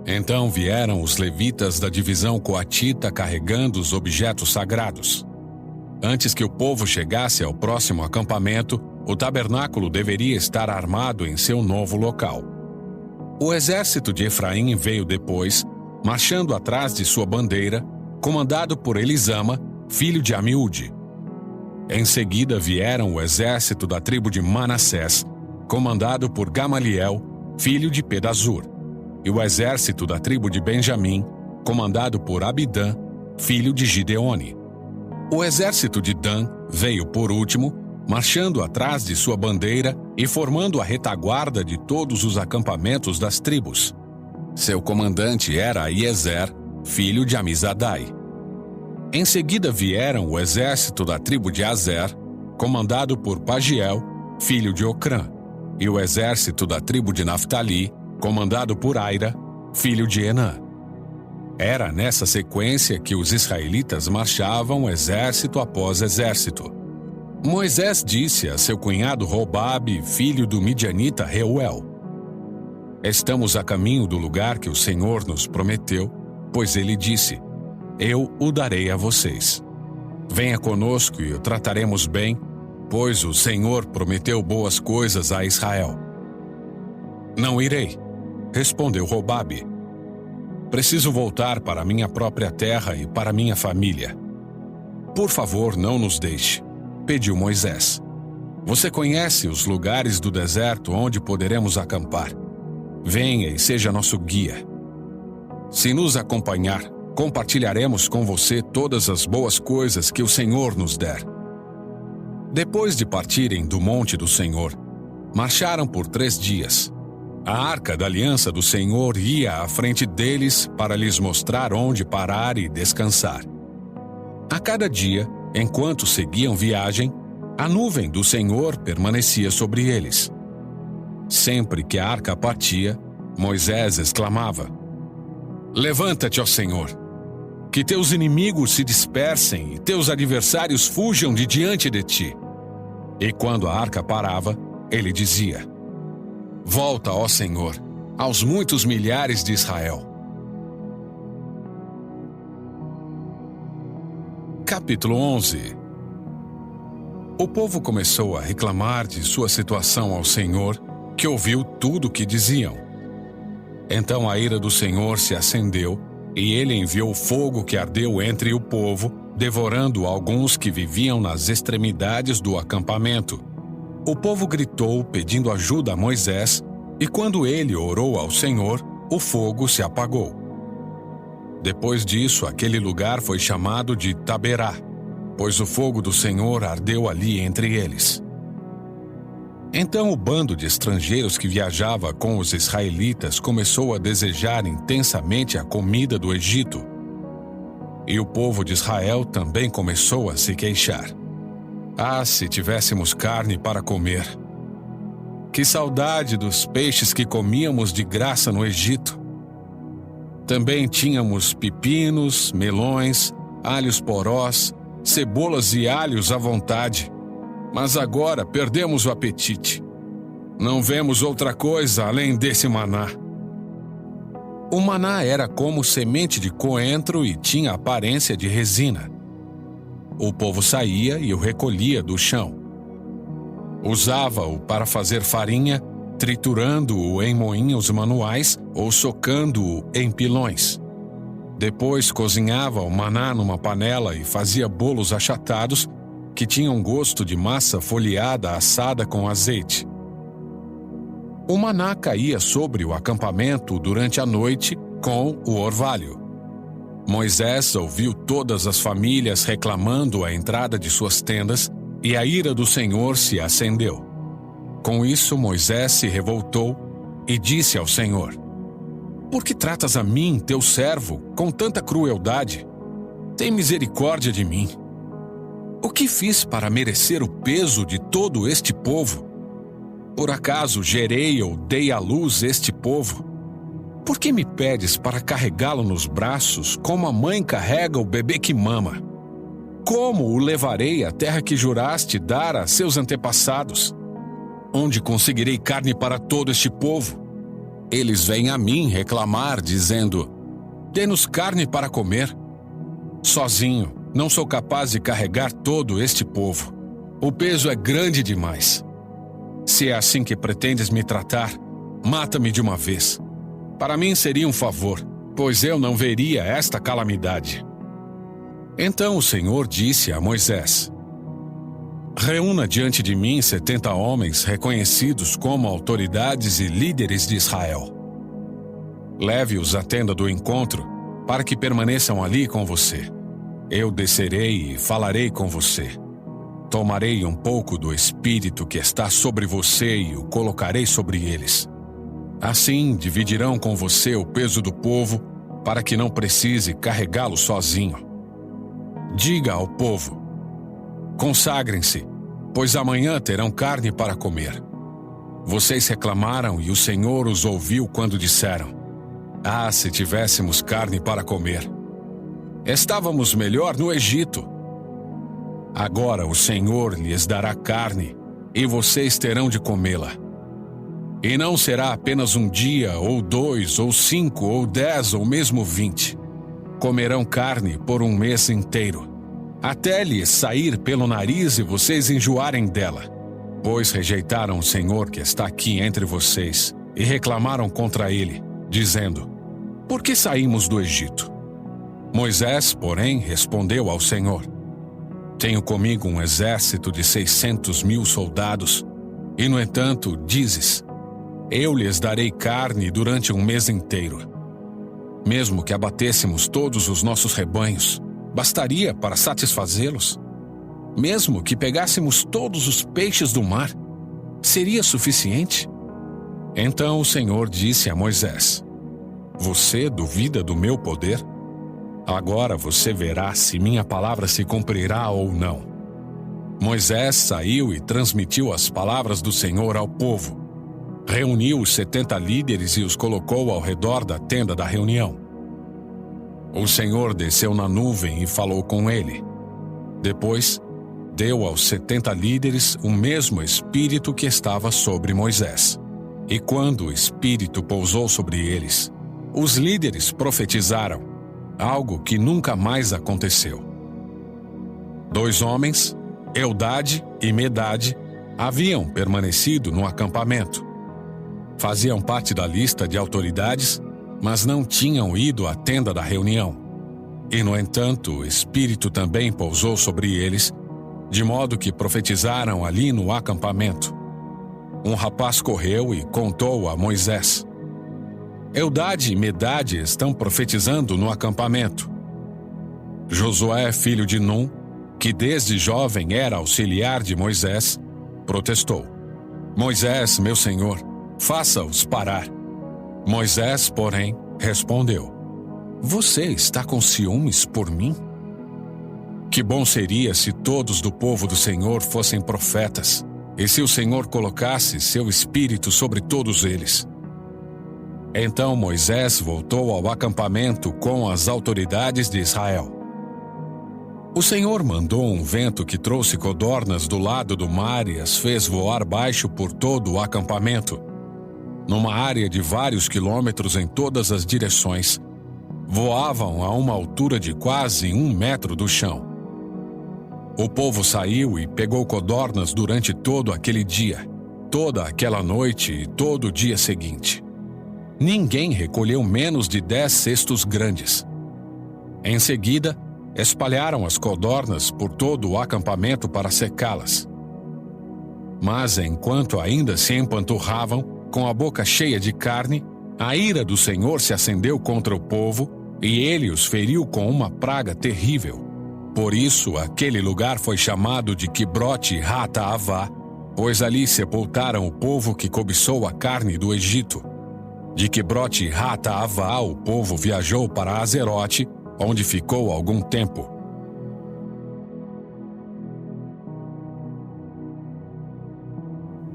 Então vieram os levitas da divisão coatita carregando os objetos sagrados. Antes que o povo chegasse ao próximo acampamento, o tabernáculo deveria estar armado em seu novo local. O exército de Efraim veio depois, marchando atrás de sua bandeira, comandado por Elisama, filho de Amiúde. Em seguida vieram o exército da tribo de Manassés, comandado por Gamaliel, filho de Pedazur, e o exército da tribo de Benjamim, comandado por Abidã, filho de Gideone. O exército de Dan veio por último, marchando atrás de sua bandeira e formando a retaguarda de todos os acampamentos das tribos. Seu comandante era Aiezer, filho de Amizadai. Em seguida vieram o exército da tribo de Azer, comandado por Pagiel, filho de Ocrã, e o exército da tribo de Naftali, comandado por Aira, filho de Enã. Era nessa sequência que os israelitas marchavam exército após exército. Moisés disse a seu cunhado Robabe, filho do midianita Reuel: Estamos a caminho do lugar que o Senhor nos prometeu, pois ele disse: Eu o darei a vocês. Venha conosco e o trataremos bem, pois o Senhor prometeu boas coisas a Israel. Não irei, respondeu Robabe. preciso voltar para minha própria terra e para minha família. Por favor, não nos deixe, pediu Moisés. Você conhece os lugares do deserto onde poderemos acampar. Venha e seja nosso guia. Se nos acompanhar, compartilharemos com você todas as boas coisas que o Senhor nos der. Depois de partirem do monte do Senhor, marcharam por 3 dias. A arca da aliança do Senhor ia à frente deles para lhes mostrar onde parar e descansar. A cada dia, enquanto seguiam viagem, a nuvem do Senhor permanecia sobre eles. Sempre que a arca partia, Moisés exclamava: Levanta-te, ó Senhor! Que teus inimigos se dispersem e teus adversários fujam de diante de ti. E quando a arca parava, ele dizia: Volta, ó Senhor, aos muitos milhares de Israel. Capítulo 11. O povo começou a reclamar de sua situação ao Senhor, que ouviu tudo o que diziam. Então a ira do Senhor se acendeu, e ele enviou fogo que ardeu entre o povo, devorando alguns que viviam nas extremidades do acampamento. O povo gritou pedindo ajuda a Moisés, e quando ele orou ao Senhor, o fogo se apagou. Depois disso, aquele lugar foi chamado de Taberá, pois o fogo do Senhor ardeu ali entre eles. Então o bando de estrangeiros que viajava com os israelitas começou a desejar intensamente a comida do Egito. E o povo de Israel também começou a se queixar. Ah, se tivéssemos carne para comer! Que saudade dos peixes que comíamos de graça no Egito! Também tínhamos pepinos, melões, alhos porós, cebolas e alhos à vontade. Mas agora perdemos o apetite. Não vemos outra coisa além desse maná. O maná era como semente de coentro e tinha aparência de resina. O povo saía e o recolhia do chão. Usava-o para fazer farinha, triturando-o em moinhos manuais ou socando-o em pilões. Depois cozinhava o maná numa panela e fazia bolos achatados que tinham gosto de massa folheada assada com azeite. O maná caía sobre o acampamento durante a noite com o orvalho. Moisés ouviu todas as famílias reclamando a entrada de suas tendas e a ira do Senhor se acendeu. Com isso, Moisés se revoltou e disse ao Senhor: Por que tratas a mim, teu servo, com tanta crueldade? Tem misericórdia de mim. O que fiz para merecer o peso de todo este povo? Por acaso gerei ou dei à luz este povo? Por que me pedes para carregá-lo nos braços, como a mãe carrega o bebê que mama? Como o levarei à terra que juraste dar a seus antepassados? Onde conseguirei carne para todo este povo? Eles vêm a mim reclamar, dizendo: Dê-nos carne para comer. Sozinho, não sou capaz de carregar todo este povo. O peso é grande demais. Se é assim que pretendes me tratar, mata-me de uma vez. Para mim seria um favor, pois eu não veria esta calamidade. Então o Senhor disse a Moisés: Reúna diante de mim 70 homens reconhecidos como autoridades e líderes de Israel. Leve-os à tenda do encontro, para que permaneçam ali com você. Eu descerei e falarei com você. Tomarei um pouco do Espírito que está sobre você e o colocarei sobre eles. Assim dividirão com você o peso do povo, para que não precise carregá-lo sozinho. Diga ao povo: Consagrem-se, pois amanhã terão carne para comer. Vocês reclamaram e o Senhor os ouviu quando disseram: Ah, se tivéssemos carne para comer! Estávamos melhor no Egito. Agora o Senhor lhes dará carne, e vocês terão de comê-la. E não será apenas um dia, ou 2, ou 5, ou 10, ou mesmo 20. Comerão carne por um mês inteiro, até lhes sair pelo nariz e vocês enjoarem dela. Pois rejeitaram o Senhor que está aqui entre vocês, e reclamaram contra ele, dizendo: por que saímos do Egito? Moisés, porém, respondeu ao Senhor: Tenho comigo um exército de 600.000 soldados, e, no entanto, dizes: Eu lhes darei carne durante um mês inteiro. Mesmo que abatêssemos todos os nossos rebanhos, bastaria para satisfazê-los? Mesmo que pegássemos todos os peixes do mar, seria suficiente? Então o Senhor disse a Moisés: Você duvida do meu poder? Agora você verá se minha palavra se cumprirá ou não. Moisés saiu e transmitiu as palavras do Senhor ao povo. Reuniu os 70 líderes e os colocou ao redor da tenda da reunião. O Senhor desceu na nuvem e falou com ele. Depois, deu aos 70 líderes o mesmo Espírito que estava sobre Moisés. E quando o Espírito pousou sobre eles, os líderes profetizaram, algo que nunca mais aconteceu. 2 homens, Eldade e Medade, haviam permanecido no acampamento. Faziam parte da lista de autoridades, mas não tinham ido à tenda da reunião. E, no entanto, o Espírito também pousou sobre eles, de modo que profetizaram ali no acampamento. Um rapaz correu e contou a Moisés: Eldade e Medade estão profetizando no acampamento. Josué, filho de Num, que desde jovem era auxiliar de Moisés, protestou: Moisés, meu senhor, faça-os parar. Moisés, porém, respondeu: Você está com ciúmes por mim? Que bom seria se todos do povo do Senhor fossem profetas, e se o Senhor colocasse seu espírito sobre todos eles. Então Moisés voltou ao acampamento com as autoridades de Israel. O Senhor mandou um vento que trouxe codornas do lado do mar e as fez voar baixo por todo o acampamento, numa área de vários quilômetros em todas as direções. Voavam a uma altura de quase 1 metro do chão. O povo saiu e pegou codornas durante todo aquele dia, toda aquela noite e todo o dia seguinte. Ninguém recolheu menos de 10 cestos grandes. Em seguida, espalharam as codornas por todo o acampamento para secá-las. Mas enquanto ainda se empanturravam, com a boca cheia de carne, a ira do Senhor se acendeu contra o povo e ele os feriu com uma praga terrível. Por isso, aquele lugar foi chamado de Quibrote Hataavá, pois ali sepultaram o povo que cobiçou a carne do Egito. De Quibrote Hataavá, o povo viajou para Azerote, onde ficou algum tempo.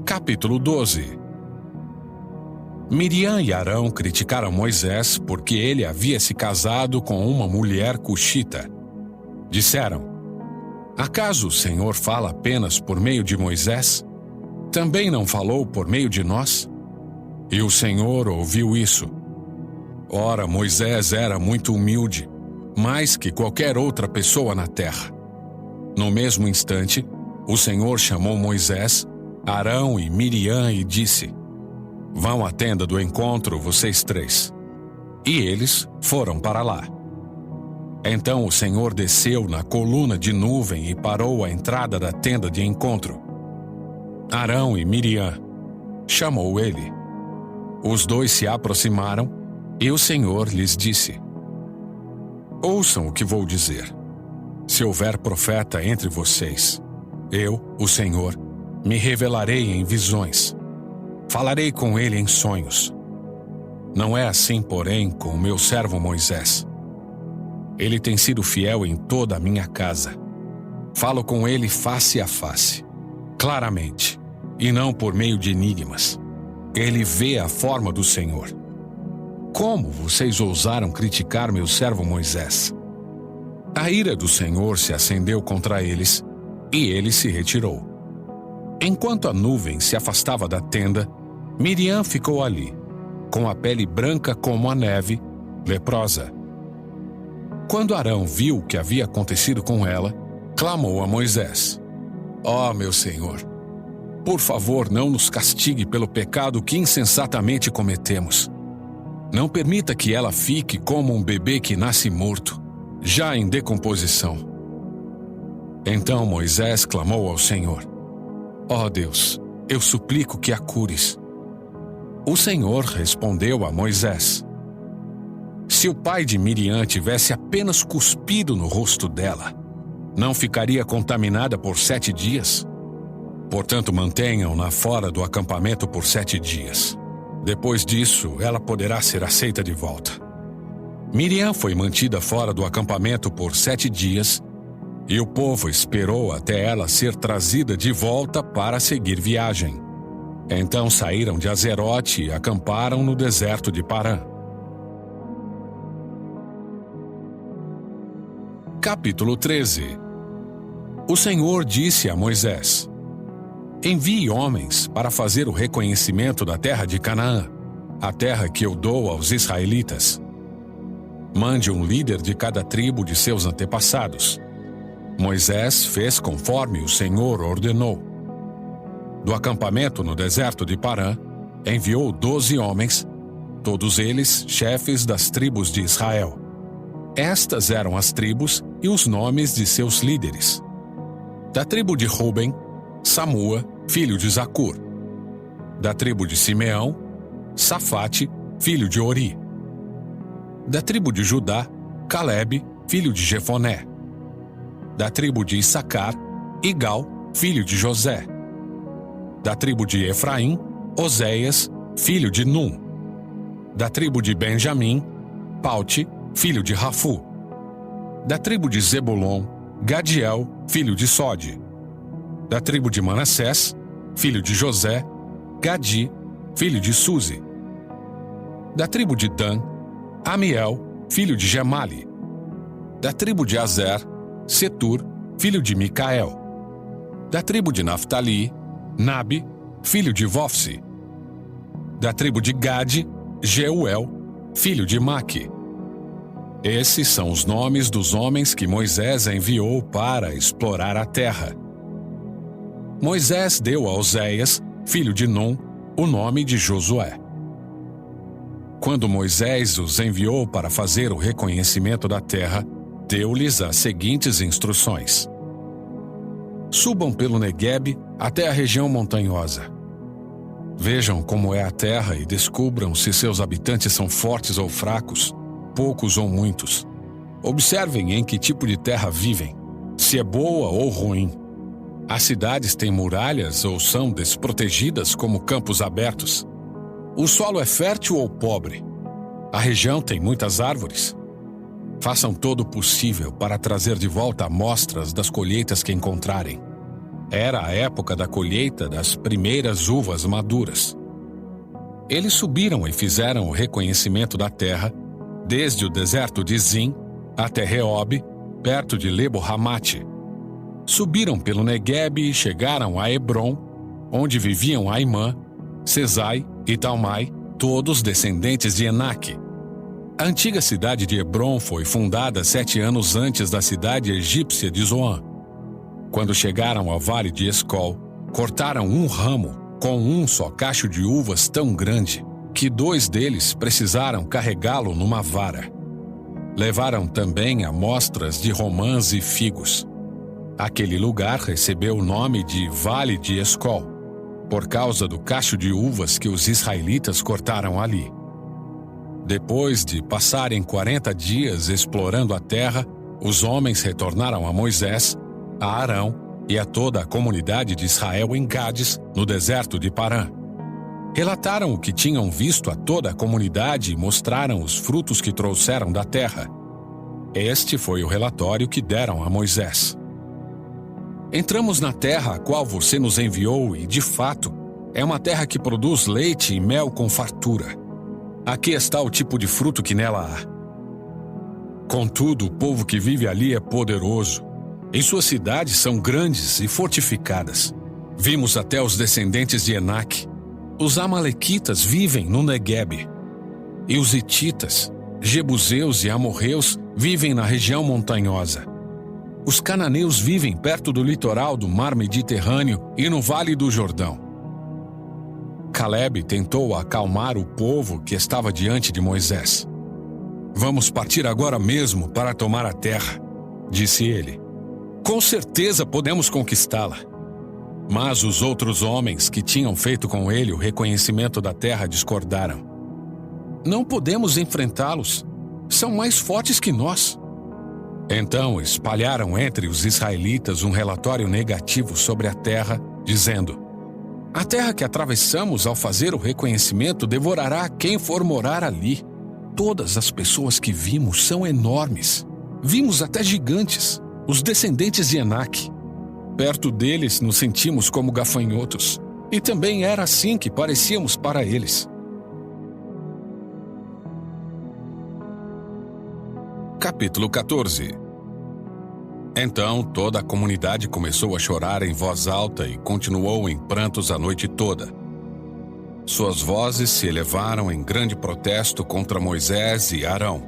Capítulo 12. Miriam e Arão criticaram Moisés porque ele havia se casado com uma mulher cuxita. Disseram: Acaso o Senhor fala apenas por meio de Moisés? Também não falou por meio de nós? E o Senhor ouviu isso. Ora, Moisés era muito humilde, mais que qualquer outra pessoa na terra. No mesmo instante, o Senhor chamou Moisés, Arão e Miriam e disse: Vão à tenda do encontro, vocês 3. E eles foram para lá. Então o Senhor desceu na coluna de nuvem e parou à entrada da tenda de encontro. Arão e Miriam chamou ele. Os 2 se aproximaram e o Senhor lhes disse: Ouçam o que vou dizer. Se houver profeta entre vocês, eu, o Senhor, me revelarei em visões. Falarei com ele em sonhos. Não é assim, porém, com o meu servo Moisés. Ele tem sido fiel em toda a minha casa. Falo com ele face a face, claramente, e não por meio de enigmas. Ele vê a forma do Senhor. Como vocês ousaram criticar meu servo Moisés? A ira do Senhor se acendeu contra eles, e ele se retirou. Enquanto a nuvem se afastava da tenda, Miriam ficou ali, com a pele branca como a neve, leprosa. Quando Arão viu o que havia acontecido com ela, clamou a Moisés: Ó, meu Senhor, por favor, não nos castigue pelo pecado que insensatamente cometemos. Não permita que ela fique como um bebê que nasce morto, já em decomposição. Então Moisés clamou ao Senhor: Ó Deus, eu suplico que a cures. O Senhor respondeu a Moisés: Se o pai de Miriam tivesse apenas cuspido no rosto dela, não ficaria contaminada por 7 dias? Portanto, mantenham-na fora do acampamento por 7 dias. Depois disso, ela poderá ser aceita de volta. Miriam foi mantida fora do acampamento por 7 dias, e o povo esperou até ela ser trazida de volta para seguir viagem. Então saíram de Azerote e acamparam no deserto de Parã. Capítulo 13. O Senhor disse a Moisés: Envie homens para fazer o reconhecimento da terra de Canaã, a terra que eu dou aos israelitas. Mande um líder de cada tribo de seus antepassados. Moisés fez conforme o Senhor ordenou. Do acampamento no deserto de Parã, enviou 12 homens, todos eles chefes das tribos de Israel. Estas eram as tribos e os nomes de seus líderes. Da tribo de Ruben, Samua, filho de Zacur. Da tribo de Simeão, Safate, filho de Ori. Da tribo de Judá, Calebe, filho de Jefoné. Da tribo de Issacar, Igal, filho de José. Da tribo de Efraim, Oséias, filho de Num. Da tribo de Benjamim, Paute, filho de Rafu. Da tribo de Zebulon, Gadiel, filho de Sode. Da tribo de Manassés, filho de José, Gadi, filho de Suzi. Da tribo de Dan, Amiel, filho de Gemali. Da tribo de Azer, Setur, filho de Micael. Da tribo de Naftali, Nabe, filho de Vofsi. Da tribo de Gade, Jeuel, filho de Maque. Esses são os nomes dos homens que Moisés enviou para explorar a terra. Moisés deu a Oséias, filho de Num, o nome de Josué. Quando Moisés os enviou para fazer o reconhecimento da terra, deu-lhes as seguintes instruções: Subam pelo Neguebe até a região montanhosa. Vejam como é a terra e descubram se seus habitantes são fortes ou fracos, poucos ou muitos. Observem em que tipo de terra vivem, se é boa ou ruim. As cidades têm muralhas ou são desprotegidas como campos abertos. O solo é fértil ou pobre. A região tem muitas árvores. Façam todo o possível para trazer de volta amostras das colheitas que encontrarem. Era a época da colheita das primeiras uvas maduras. Eles subiram e fizeram o reconhecimento da terra, desde o deserto de Zin até Reob, perto de Lebo-Hamate. Subiram pelo Neguebe e chegaram a Hebron, onde viviam Aimã, Sesai e Talmai, todos descendentes de Enaque. A antiga cidade de Hebron foi fundada 7 anos antes da cidade egípcia de Zoan. Quando chegaram ao vale de Escol, cortaram um ramo com um só cacho de uvas tão grande que 2 deles precisaram carregá-lo numa vara. Levaram também amostras de romãs e figos. Aquele lugar recebeu o nome de Vale de Escol, por causa do cacho de uvas que os israelitas cortaram ali. Depois de passarem 40 dias explorando a terra, os homens retornaram a Moisés, a Arão e a toda a comunidade de Israel em Cádiz, no deserto de Parã. Relataram o que tinham visto a toda a comunidade e mostraram os frutos que trouxeram da terra. Este foi o relatório que deram a Moisés. Entramos na terra a qual você nos enviou e, de fato, é uma terra que produz leite e mel com fartura. Aqui está o tipo de fruto que nela há. Contudo, o povo que vive ali é poderoso. Em suas cidades são grandes e fortificadas. Vimos até os descendentes de Enaque. Os amalequitas vivem no Neguebe. E os hititas, jebuseus e amorreus vivem na região montanhosa. Os cananeus vivem perto do litoral do mar Mediterrâneo e no Vale do Jordão. Calebe tentou acalmar o povo que estava diante de Moisés. "Vamos partir agora mesmo para tomar a terra", disse ele. "Com certeza podemos conquistá-la." Mas os outros homens que tinham feito com ele o reconhecimento da terra discordaram. "Não podemos enfrentá-los. São mais fortes que nós." Então espalharam entre os israelitas um relatório negativo sobre a terra, dizendo: "A terra que atravessamos ao fazer o reconhecimento devorará quem for morar ali. Todas as pessoas que vimos são enormes. Vimos até gigantes, os descendentes de Enaque. Perto deles nos sentimos como gafanhotos, e também era assim que parecíamos para eles." Capítulo 14. Então toda a comunidade começou a chorar em voz alta e continuou em prantos a noite toda. Suas vozes se elevaram em grande protesto contra Moisés e Arão.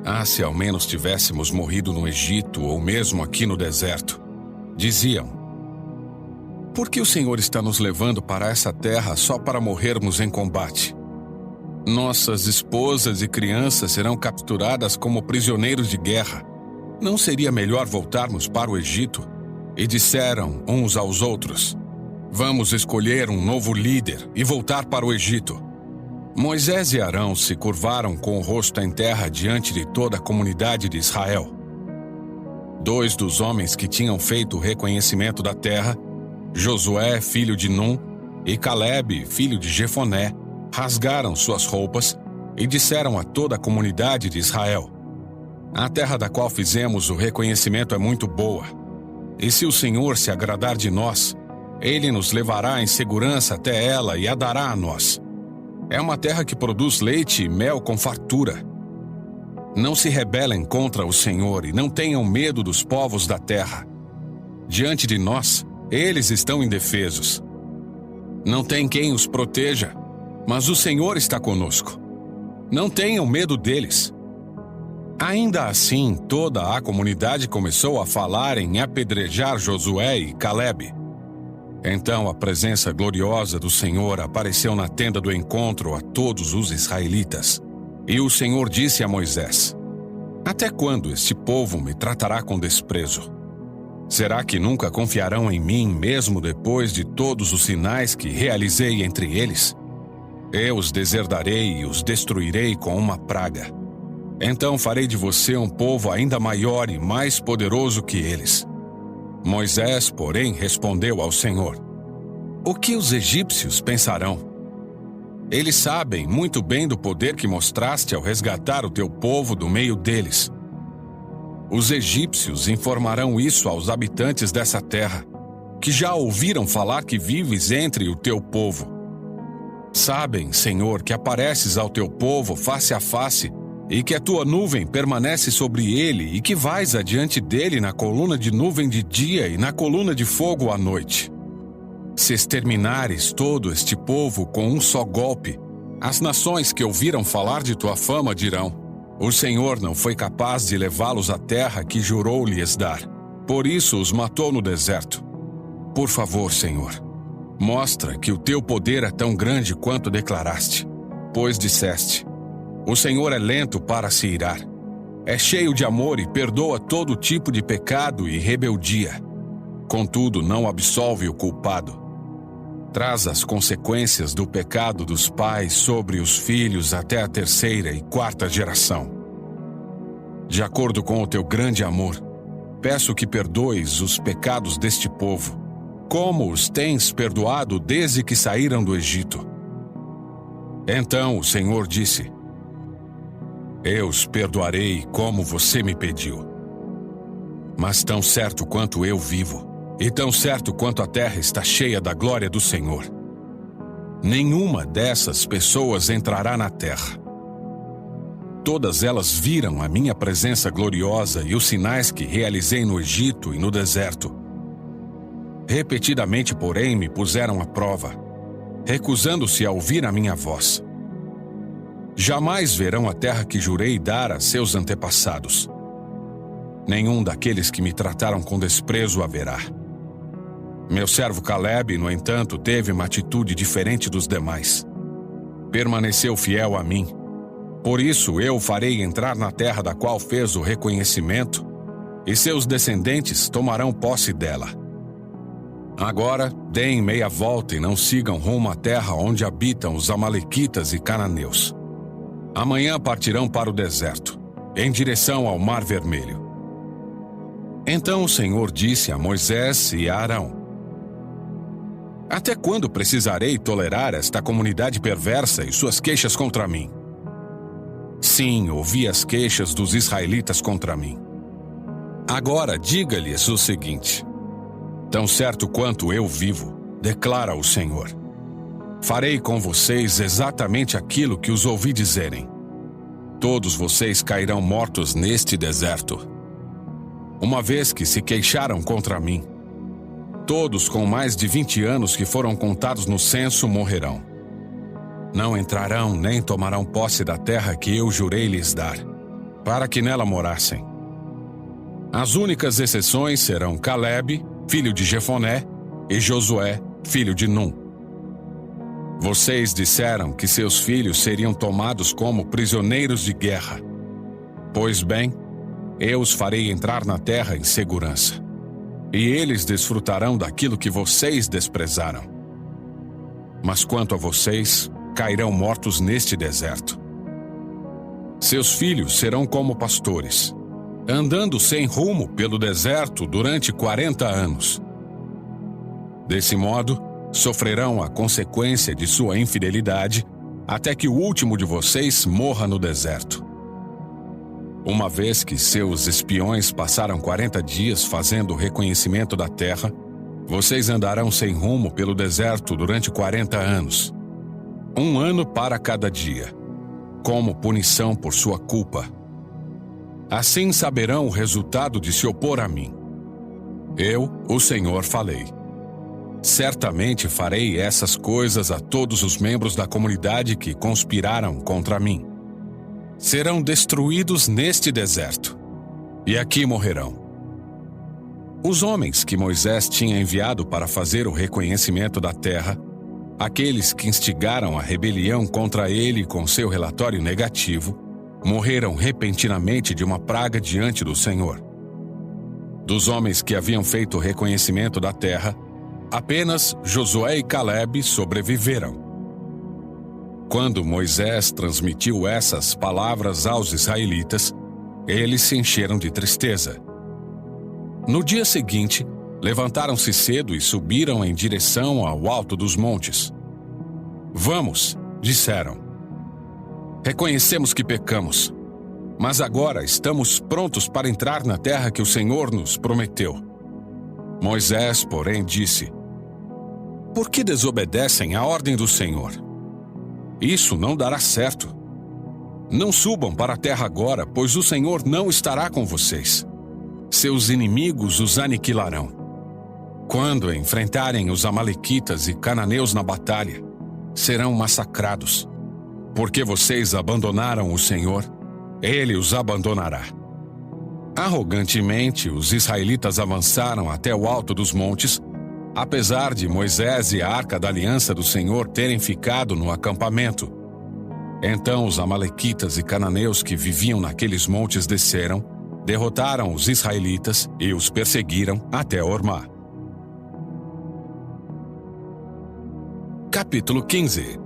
"Ah, se ao menos tivéssemos morrido no Egito ou mesmo aqui no deserto", diziam. "Por que o Senhor está nos levando para essa terra só para morrermos em combate? Nossas esposas e crianças serão capturadas como prisioneiros de guerra. Não seria melhor voltarmos para o Egito?" E disseram uns aos outros: "Vamos escolher um novo líder e voltar para o Egito." Moisés e Arão se curvaram com o rosto em terra diante de toda a comunidade de Israel. 2 dos homens que tinham feito o reconhecimento da terra, Josué, filho de Num, e Calebe, filho de Jefoné, rasgaram suas roupas e disseram a toda a comunidade de Israel: "A terra da qual fizemos o reconhecimento é muito boa. E se o Senhor se agradar de nós, Ele nos levará em segurança até ela e a dará a nós. É uma terra que produz leite e mel com fartura. Não se rebelem contra o Senhor e não tenham medo dos povos da terra. Diante de nós, eles estão indefesos. Não tem quem os proteja, mas o Senhor está conosco. Não tenham medo deles." Ainda assim, toda a comunidade começou a falar em apedrejar Josué e Calebe. Então a presença gloriosa do Senhor apareceu na tenda do encontro a todos os israelitas. E o Senhor disse a Moisés: "Até quando este povo me tratará com desprezo? Será que nunca confiarão em mim, mesmo depois de todos os sinais que realizei entre eles? Eu os deserdarei e os destruirei com uma praga. Então farei de você um povo ainda maior e mais poderoso que eles." Moisés, porém, respondeu ao Senhor: "O que os egípcios pensarão? Eles sabem muito bem do poder que mostraste ao resgatar o teu povo do meio deles. Os egípcios informarão isso aos habitantes dessa terra, que já ouviram falar que vives entre o teu povo. Sabem, Senhor, que apareces ao teu povo face a face, e que a tua nuvem permanece sobre ele, e que vais adiante dele na coluna de nuvem de dia e na coluna de fogo à noite. Se exterminares todo este povo com um só golpe, as nações que ouviram falar de tua fama dirão: o Senhor não foi capaz de levá-los à terra que jurou lhes dar. Por isso os matou no deserto. Por favor, Senhor, mostra que o teu poder é tão grande quanto declaraste, pois disseste: o Senhor é lento para se irar, é cheio de amor e perdoa todo tipo de pecado e rebeldia. Contudo, não absolve o culpado. Traz as consequências do pecado dos pais sobre os filhos até a 3ª e 4ª geração. De acordo com o teu grande amor, peço que perdoes os pecados deste povo, como os tens perdoado desde que saíram do Egito. Então o Senhor disse: eu os perdoarei como você me pediu. Mas tão certo quanto eu vivo, e tão certo quanto a terra está cheia da glória do Senhor, nenhuma dessas pessoas entrará na terra. Todas elas viram a minha presença gloriosa e os sinais que realizei no Egito e no deserto. Repetidamente, porém, me puseram à prova, recusando-se a ouvir a minha voz. Jamais verão a terra que jurei dar a seus antepassados. Nenhum daqueles que me trataram com desprezo haverá. Meu servo Calebe, no entanto, teve uma atitude diferente dos demais. Permaneceu fiel a mim. Por isso eu o farei entrar na terra da qual fez o reconhecimento, e seus descendentes tomarão posse dela. Agora, deem meia volta e não sigam rumo à terra onde habitam os amalequitas e cananeus. Amanhã partirão para o deserto, em direção ao Mar Vermelho. Então o Senhor disse a Moisés e a Arão: Até quando precisarei tolerar esta comunidade perversa e suas queixas contra mim? Sim, ouvi as queixas dos israelitas contra mim. Agora diga-lhes o seguinte: Tão certo quanto eu vivo, declara o Senhor, farei com vocês exatamente aquilo que os ouvi dizerem. Todos vocês cairão mortos neste deserto, uma vez que se queixaram contra mim. Todos com mais de 20 anos que foram contados no censo morrerão. Não entrarão nem tomarão posse da terra que eu jurei lhes dar, para que nela morassem. As únicas exceções serão Calebe, filho de Jefoné, e Josué, filho de Num. Vocês disseram que seus filhos seriam tomados como prisioneiros de guerra. Pois bem, eu os farei entrar na terra em segurança, e eles desfrutarão daquilo que vocês desprezaram. Mas quanto a vocês, cairão mortos neste deserto. Seus filhos serão como pastores, andando sem rumo pelo deserto durante 40 anos. Desse modo, sofrerão a consequência de sua infidelidade até que o último de vocês morra no deserto. Uma vez que seus espiões passaram 40 dias fazendo o reconhecimento da terra, vocês andarão sem rumo pelo deserto durante 40 anos. 1 ano para cada dia, como punição por sua culpa. Assim saberão o resultado de se opor a mim. Eu, o Senhor, falei. Certamente farei essas coisas a todos os membros da comunidade que conspiraram contra mim. Serão destruídos neste deserto, e aqui morrerão. Os homens que Moisés tinha enviado para fazer o reconhecimento da terra, aqueles que instigaram a rebelião contra ele com seu relatório negativo, morreram repentinamente de uma praga diante do Senhor. Dos homens que haviam feito o reconhecimento da terra, apenas Josué e Calebe sobreviveram. Quando Moisés transmitiu essas palavras aos israelitas, eles se encheram de tristeza. No dia seguinte, levantaram-se cedo e subiram em direção ao alto dos montes. Vamos, disseram. Reconhecemos que pecamos, mas agora estamos prontos para entrar na terra que o Senhor nos prometeu. Moisés, porém, disse: Por que desobedecem à ordem do Senhor? Isso não dará certo. Não subam para a terra agora, pois o Senhor não estará com vocês. Seus inimigos os aniquilarão. Quando enfrentarem os amalequitas e cananeus na batalha, serão massacrados. Porque vocês abandonaram o Senhor, Ele os abandonará. Arrogantemente, os israelitas avançaram até o alto dos montes, apesar de Moisés e a arca da aliança do Senhor terem ficado no acampamento. Então os amalequitas e cananeus que viviam naqueles montes desceram, derrotaram os israelitas e os perseguiram até Ormá. Capítulo 15.